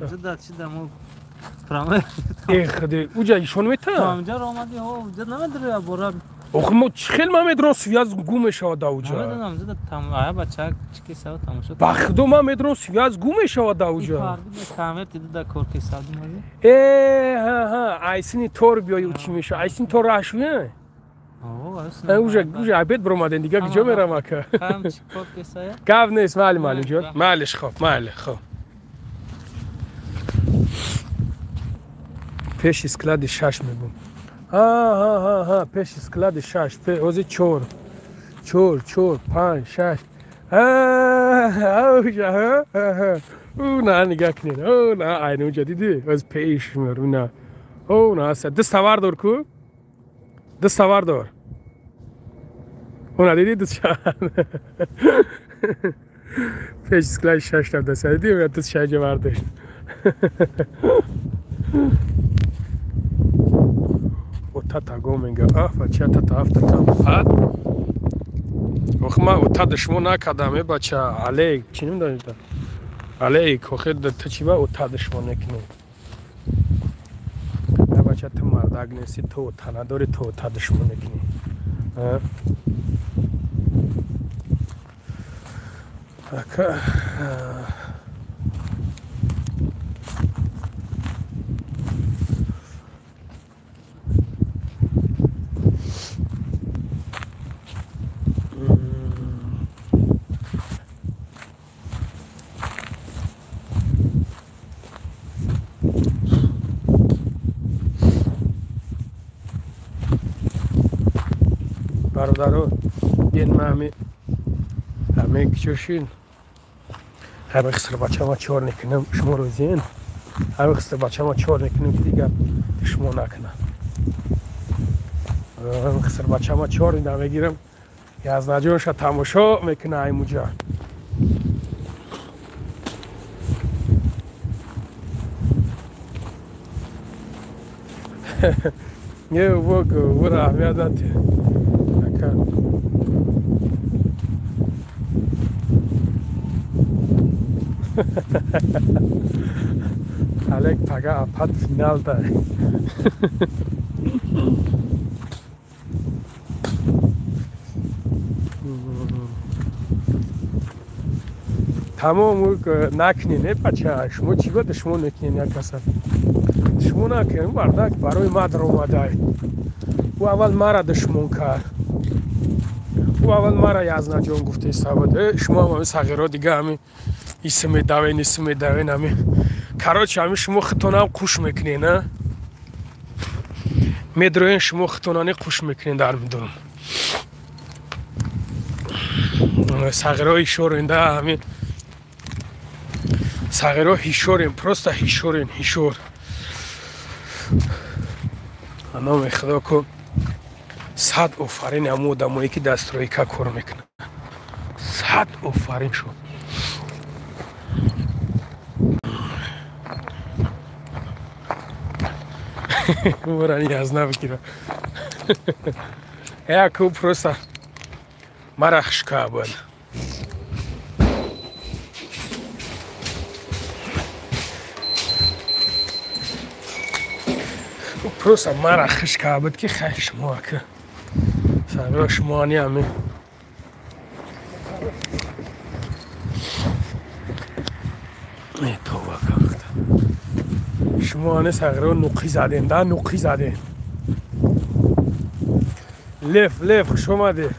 B: زدت چی دمو فرامه
A: خدا اوجا ایشون میتا
B: اونجا اومدی ها اونجا نمیدره برا
A: آخه ما خیلی محمد راسویاز گم شود اوجا
B: نمیدونم زدت تمام بچه چی ساعت تمام شد
A: بخدو محمد راسویاز گم شود اوجا
B: کامل دیدی در کور که ساعت مازی
A: ها ایسینی تور بیای چی میشه ایسین تور راشویه اوجا عبید برامدن دیگه کجا میرم اکا
B: کام چی کور که ساعت
A: گاو نیست معلم جان معلش خوب خب پیش اسکلاد 6 میگم ها پیش اسکلاد 6 اوزی 4 5 6 اوجا او نه نگاه کنین او نه اینو جدیدی از پیش میرونه او نه دست سوار دار کو دست سوار دار اون دیدی دست پیش اسکلاد 6 تا دست دیدی دست شاجه واردش تاتا گومینگا بچه تاتا هفته کم بعد وخما تا دشمو نکردم بچه علیک چی نمیدونی علیک وخید تا چی با تا دشمو نکنی بچه تو مردگ نیستی تو تا نداری تو تا دشمو نکنی برادرو این همه کشوشین همه خسر بچه ما چهار نکنم شما روزین همه خسر بچه ما چهار نکنم که دیگه شما نکنم همه خسر بچه ما چهار نکنم گیرم یه از نجونش تماشا میکنه ایمو جا یه بگو برو احمیداتی Alek paga apat final da. تمام نکنین بچه شما چی بود شما نکنین یک اصلا شما نکنین بردک برای مادر اومده او اول مرا دشمن کرد او اول مرا یزنا جان گفته سباد شما همه صغیرها دیگه همه اسم داوین اسم داوین همه کراچ همه شما خطونه هم خوش میکنین نه میدروین شما خطونانه خوش میکنین در میدونم صغیرها هیشورنده همه صغیرها هیشورین پروستا هیشورین هیشور نام خدا کن صد آفرین همو دمایی که دستروی که کار میکنه صد صد آفرین شد. برانی از نبگیره یکو پروسا مرخش کابل پروسا مرخش کابل که خیلی شما که سرو شما نیامی ای تو وقت شما نه سرو نقی زدین ده نقی زدین لف خوش اومده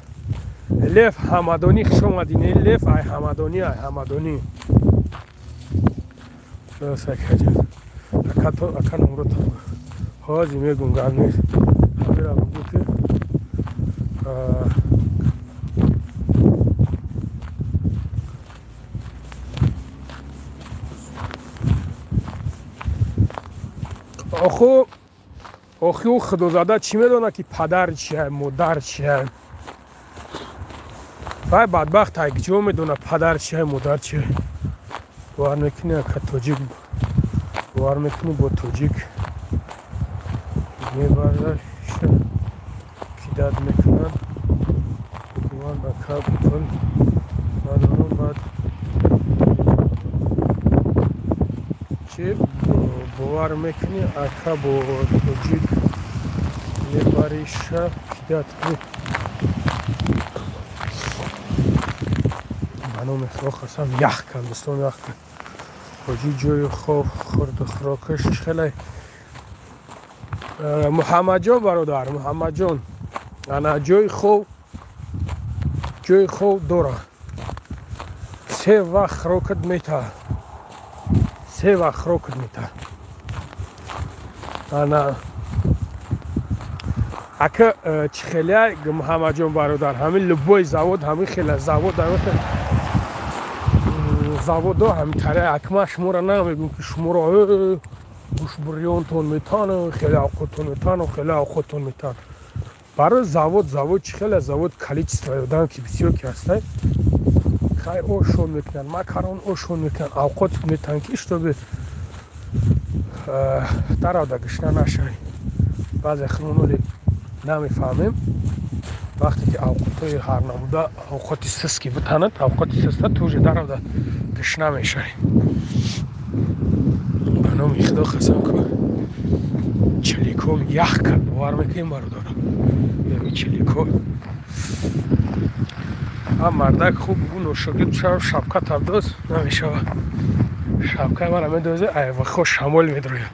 A: لف همدانی خوش اومدین لف ای همدانی درست کجا اکن امرو تا هازی میگم گرمی همه را بگو که آخی او خدازاده چی میدونه که پدر چیه مادر چیه وای بدبخت یک جو میدونه پدر چیه مادر چیه وار میکنه که توجیک وار میکنه با توجیک میبرده که داد میکنن بگوان با کاب بکن بعد چی باور میکنی اکا با توجیک میبریش که داد بود منو میخوا خواستم یخ کن دستان یخ کن توجیک جوی خوب خورد خراکش خیلی محمد جان برادر محمد جان انا جوی خوب داره 3 وقت خراکت میته 3 وقت خراکت میته انا اکه چخیلی محمد جان برادر همین لبوی زواد همین خیلی زواد زواد همین تره اکمه شما را نمیگم که شما را گوش بریانتون میتانه خیلی اوقاتون میتانه خیلی اوقاتون میتانه برای زواد خیلی زواد کلیچ استفاده که بسیار که هسته خیلی اوشون میکنن مکران اوشون میکنن اوقات میتن که اشتو به در آده گشنه نشه بعضی خیلی نمیفهمیم وقتی که اوقاتای هر نموده اوقات سسکی بتاند اوقات سسته توجه در آده گشنه میشه بنام خدا خواستم که چلیکو یخ کرد باور میکنیم برادر یعنی چلیکو هم مردک خوب بگو نوشاگرد شب شبکه تبداز نمیشه شبکه من میدازه ایوه خوش شمال میدرویم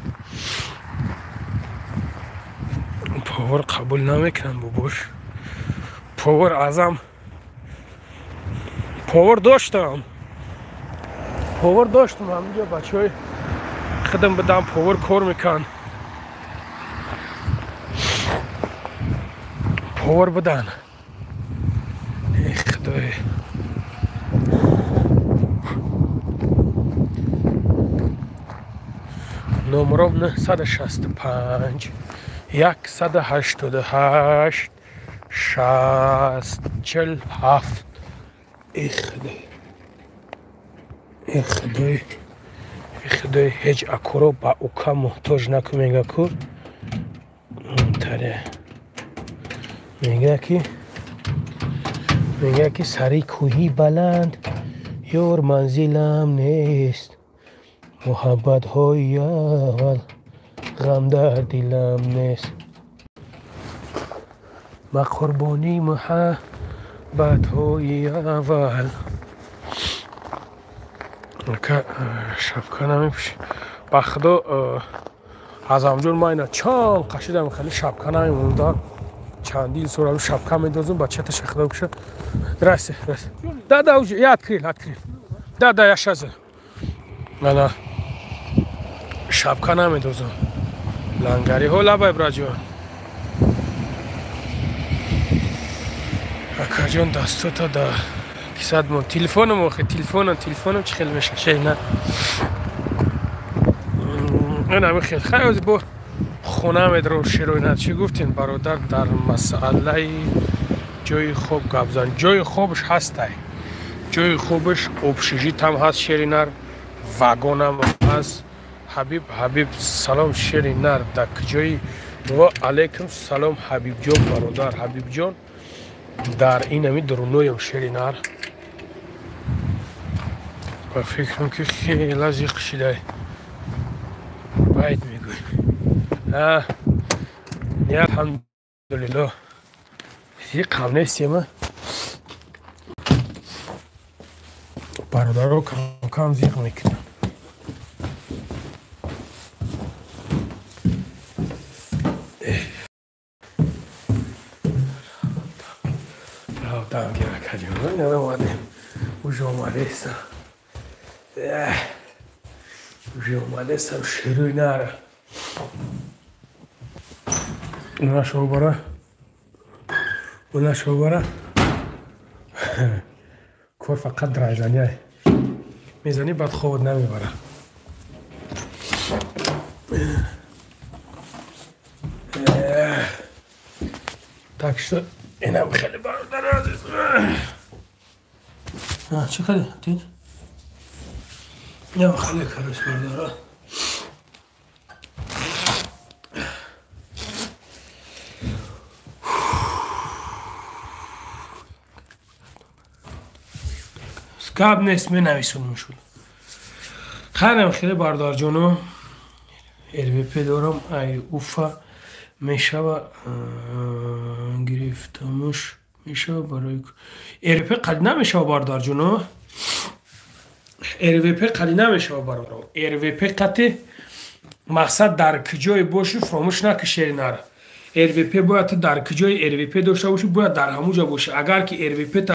A: پاور قبول نمیکنن باباش پاور ازم پاور داشتم همینجا بچه های خودم بدم پاور کار میکن پاور بدن ای خدای نمرم 965 188 60 47 ای خدای هیچ اکورو با اوکا محتاج نکنم اکور تره میگه که سری کوهی بلند یور منزلم نیست محبت های اول غم در دلم نیست ما قربانی محبت های اول که شبکه نمیپوشی با خدا از همجور ما اینا چند قشیدم خیلی شبکه نمیمونده چندین سورا شبکه میدازم با چتش خدا بشه رسه دادا یاد کریل دادا یشازه نه شبکه نمیدازم لنگری ها لبای براجون اکا جون دستو تا دا کساد من تلفنم آخه تلفنم چه خیلی میشه شی نه این همه خیلی با خونه میدرو شروع چی گفتین برادر در مسئله جای خوب گبزن جای خوبش هسته جای خوبش общежит هم هست شیرینر واگن هم هست حبیب سلام شیرینر در کجایی و علیکم سلام حبیب جان برادر حبیب جان در این همی درونویم شیرینر و فکرم که خیلی از یک شده باید میگوی نه الحمدلله یک قم نیستیم برادر رو کم زیق میکنم دام گیره کجیم نه اومدیم اوژه اومده ایستم اوژه اومده ایستم شروعی نره اونا شو باره کور فقط درایزنی های میزنی بعد خوبت نمیبره تاکشتا اینم خیلی برادر عزیز چه خیلی؟ تین؟ نه خیلی کارش برداره سکاب نیست می نویسونم شد خیلی خیلی بردار جانو RVP دارم ای اوفا میشوه گرفتمش میشه برای RVP قدی نمیشه بردار جانو RVP قدی نمیشه بردار RVP قطع مقصد در کجای باشی فراموش نکشی نره RVP باید در کجای RVP داشته باشی باید در همونجا باشی اگر که RVP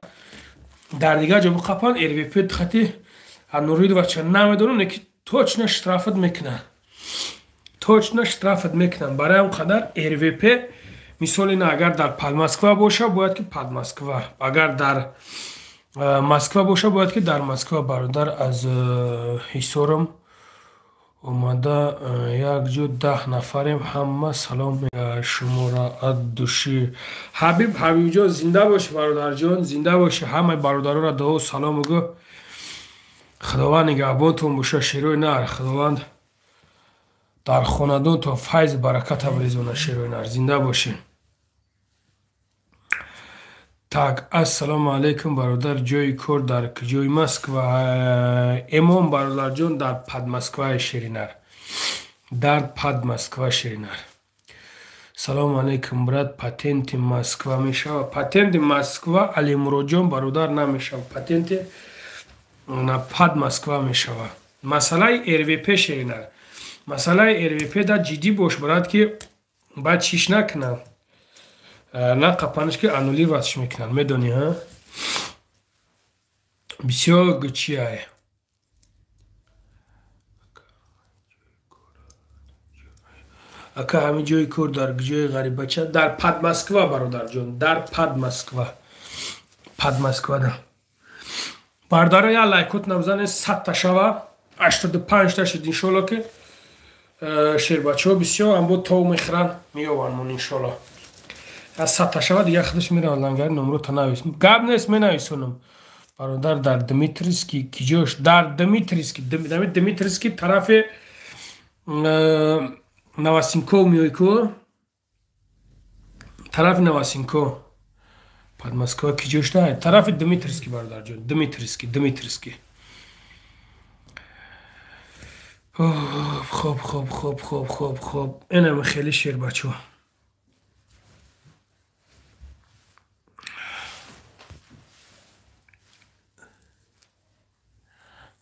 A: در دیگه جا بقپان RVP خطی نورید و چند نمیدونم که توچ نشترافت میکنن برای اون قدر RVP مثال اینه اگر در پادماسکوا باشه باید که پادماسکوا اگر در مسکوا باشه باید که در مسکوا برادر از حسارم اومده یک جو 10 نفریم همه سلام شما را دوشی حبیب جان زنده باشه برادر جان زنده باشه همه برادرها را دعا و سلام میگو خداوند نگهبانتون باشه شیروی نر خداوند در خاندان تو فیض برکت بریزونه شیروی نر زنده باشه تاک السلام علیکم برادر جای کور در کجای مسکوا امام برادر جان در پادماسکوا شیرینر سلام علیکم برات پاتنت مسکوا میشه پاتنت مسکوا علی مراد جان برادر نمیشه پاتنت نه پادماسکوا میشه مسئله RVP شیرینر مسئله RVP دا جدی باش برات که بعد چیش نکنن نه قپانش که انولی واسش میکنن میدونی ها بسیار گچی های اکا همین جای کور در جای غریب بچه در پادماسکوا برادر جان در پادماسکوا دا برداره یا لایکوت نبزنه 100 تا شوه 85 تا شد انشالله که شیر بچه ها بسیار هم بود تو میخرن میوان من انشالله از 100 تا شوه دیگه خودش میره آنلاینگری نمرو تا نویسم گب نیست می نویسونم برادر در دمیتریسکی کجاش در دمیتریسکی طرف نواسینکو میوی کو طرف نواسینکو پادماسکوا کجاش نه طرف دمیتریسکی برادر جان دمیتریسکی خوب اینم خیلی شیر بچه ها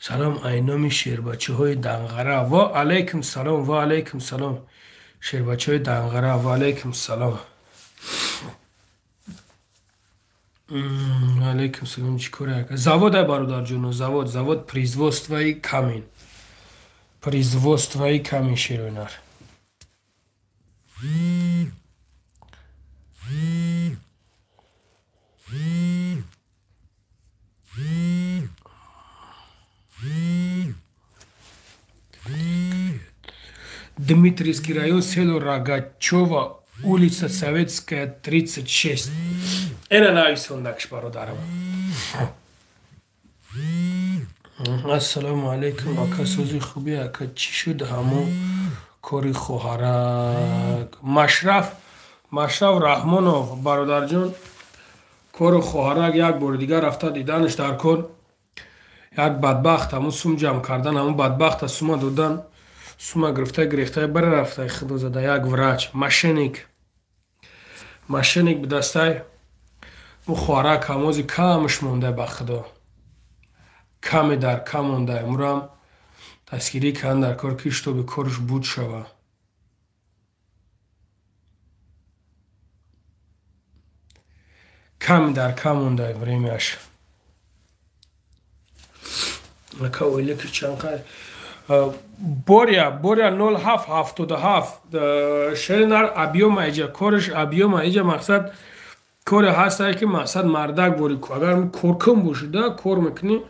A: سلام اینامی شیر بچه های دنغره و علیکم سلام شیر بچه های دنغره و علیکم سلام علیکم سلام چیکاره زواد های برادر جونو زواد پریزوستوی کامین شیرونر Дмитриевский район, село Рогачево, улица Советская, 36. Это навис он так шпародаром. السلام علیکم آقا سوزی خوبی آقا چی شد همو کاری خوهرک مشرف رحمانов برادر جان کار خوهرک یک بار دیگر رفته دیدنش در کار یک بدبخت همون سوم جمع کردن همون بدبخت سوم دادن سوم گرفته بره رفته خدا زده یک وراج ماشینیک به دسته اون خوهرک هموزی کمش مونده به خدا کمی در کم مونده امرو دستگیری کردن در کار کش تو به کارش بود شوه کم در کم مونده وریمیش اکا اویلی که چند قد بوریا 0777 شرینر ابیوم ایجا کارش ابیوم ایجا مقصد کار هسته که مقصد مردک بوری که اگر کورکم بوشیده کار میکنی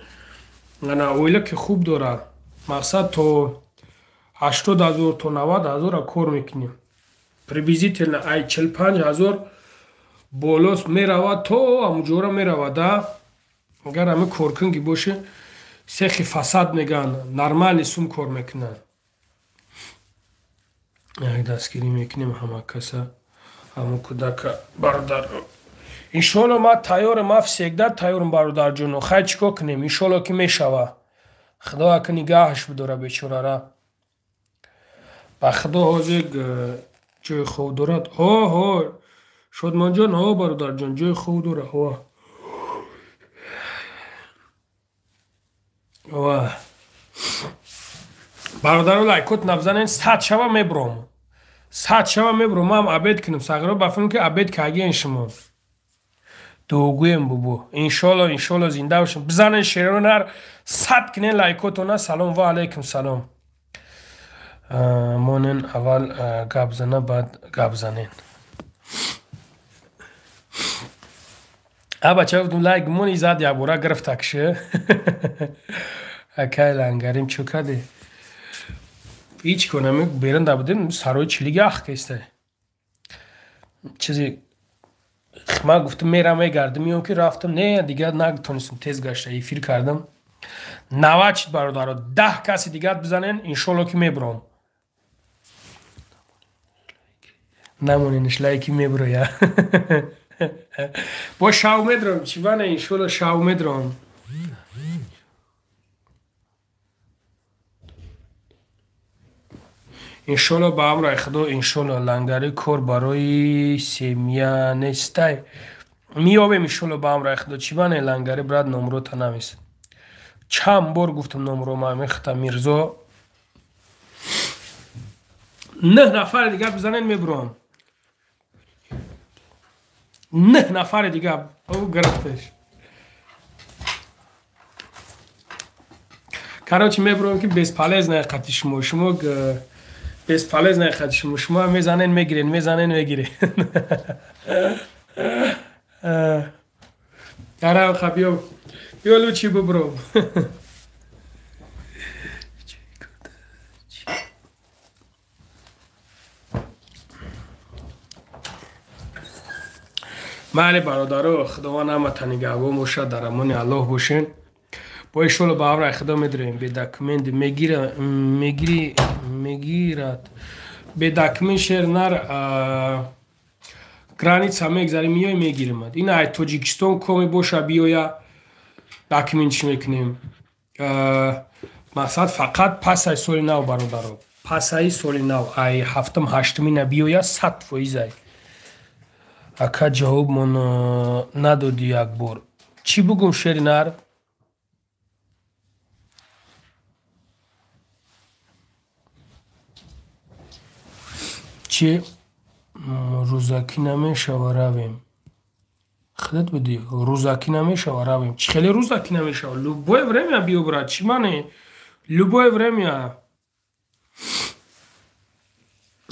A: انا اویلی که خوب داره مقصد تو 80,000 تا 90,000 کار میکنی پریبیزیتل ای 45,000 بولوس میرود تو همونجورا میرود اگر همه کورکنگی باشه سخی فساد میگن نرمال سوم کار میکنن یک دستگیری میکنیم همه کسا همون کودک برادر انشالله ما تیارم سیگده تیارم برادر جونو خیلی چیکار کنیم انشالله که میشوه خدا اکا نگاهش بداره بیچاره را با خدا حاضر جای خوب دارد ها شادمان جان ها برادر جان جای خوب داره ها برادر لایکوت نبزنین 100 شبه میبرم 100 شبه میبرم هم عبید کنم ساگرا بفرم که عبید کاگی این شما دوگویم ببو انشالله زنده باشم بزنین شیرون هر 100 کنین لایکوتونه سلام و علیکم سلام مونین اول گپ زنه بعد گپ زنین بچه بودم لایک مونی زد یا بورا گرفت تکشه اکای لنگریم چو کده هیچ کنم بیرنده بودیم سرای چلیگه اخ کسته چیزی ما گفتم میرم میگردم میام که رفتم نه دیگه نتونستم تیز گشته ایفیر کردم 90 چید برادر 10 کسی دیگه بزنین انشالله که میبرم نمونینش لایکی میبرو یا با شاو میدرم چی بانه انشالله شاو میدرم انشالله با امرای خدا انشالله لنگری کار برای سیمیا نسته میابیم انشالله با امرای خدا چی بانه لنگری براد نمرو تا نمیست چند بار گفتم نمرو ما میختا میرزا 9 نفر دیگه بزنین میبرم 9 نفر دیگه او گرفتش کراچی میبرم که 20 پالیز نخطی شما بیس پالیز نخواهد شما میزنین میگیرین اره خب بیا لوچی ببرم مالی برادرو خداوند همه نگهبان باشه در امان الله باشین با ایشالله با امر خدا میدریم به دکمنت میگیرد به دکمنت شهرنر گرانیتسا میگذاریم میای میگیریم این ای تاجیکستان کمی باشه بیایا دکمنتش میکنیم مقصد فقط پس ای سال نو برادرو پس ای سال نو ای هفتم هشتمی نبیایا 100% اکا جواب من ندادی یک بار چی بگم شهرنر چی روزاکی نمیشه و رویم خودت بدی روزاکی نمیشه و رویم چی خیلی روزاکی نمیشه لوبای ورمیا بیو براد چی مانه لوبای ورمیا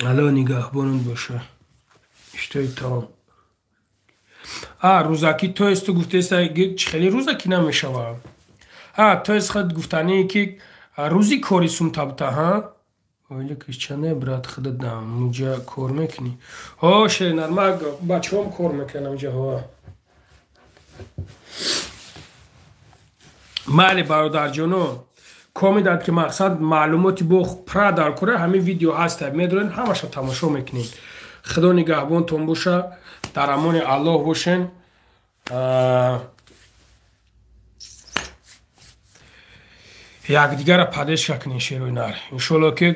A: الان نگهبانون باشه اشتای تمام روزاکی تو است گفته است چی خیلی روزاکی نمیشه و تو است خود گفتنی که روزی کاری سوم تابتا ها ولی که چنه برات خودت دام اونجا کار میکنی ها شهرنر ما بچه هم کار میکنم اونجا ها майли бародарҷоно комедад ки мақсад маълумоти бо пра дар кора ҳамин видео ҳаста медонед ҳамаша тамошо мекунед худо нигаҳбонтон боша дар амони аллоҳ бошен якдигара падешка кунед шерӯи нар иншоалло ки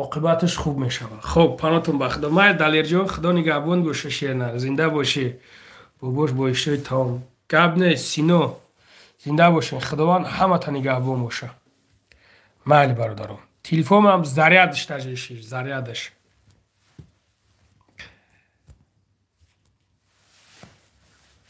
A: оқибаташ хуб мешавад хуб панотон ба худо май далерҷон худо нигаҳбон боша шернар зинда бошӣ бобош бо ишои таом гап нест сино зинда бошен худованд ҳамата нигаҳбон боша майли бародарон телефонам зарядш тажешир зарядаш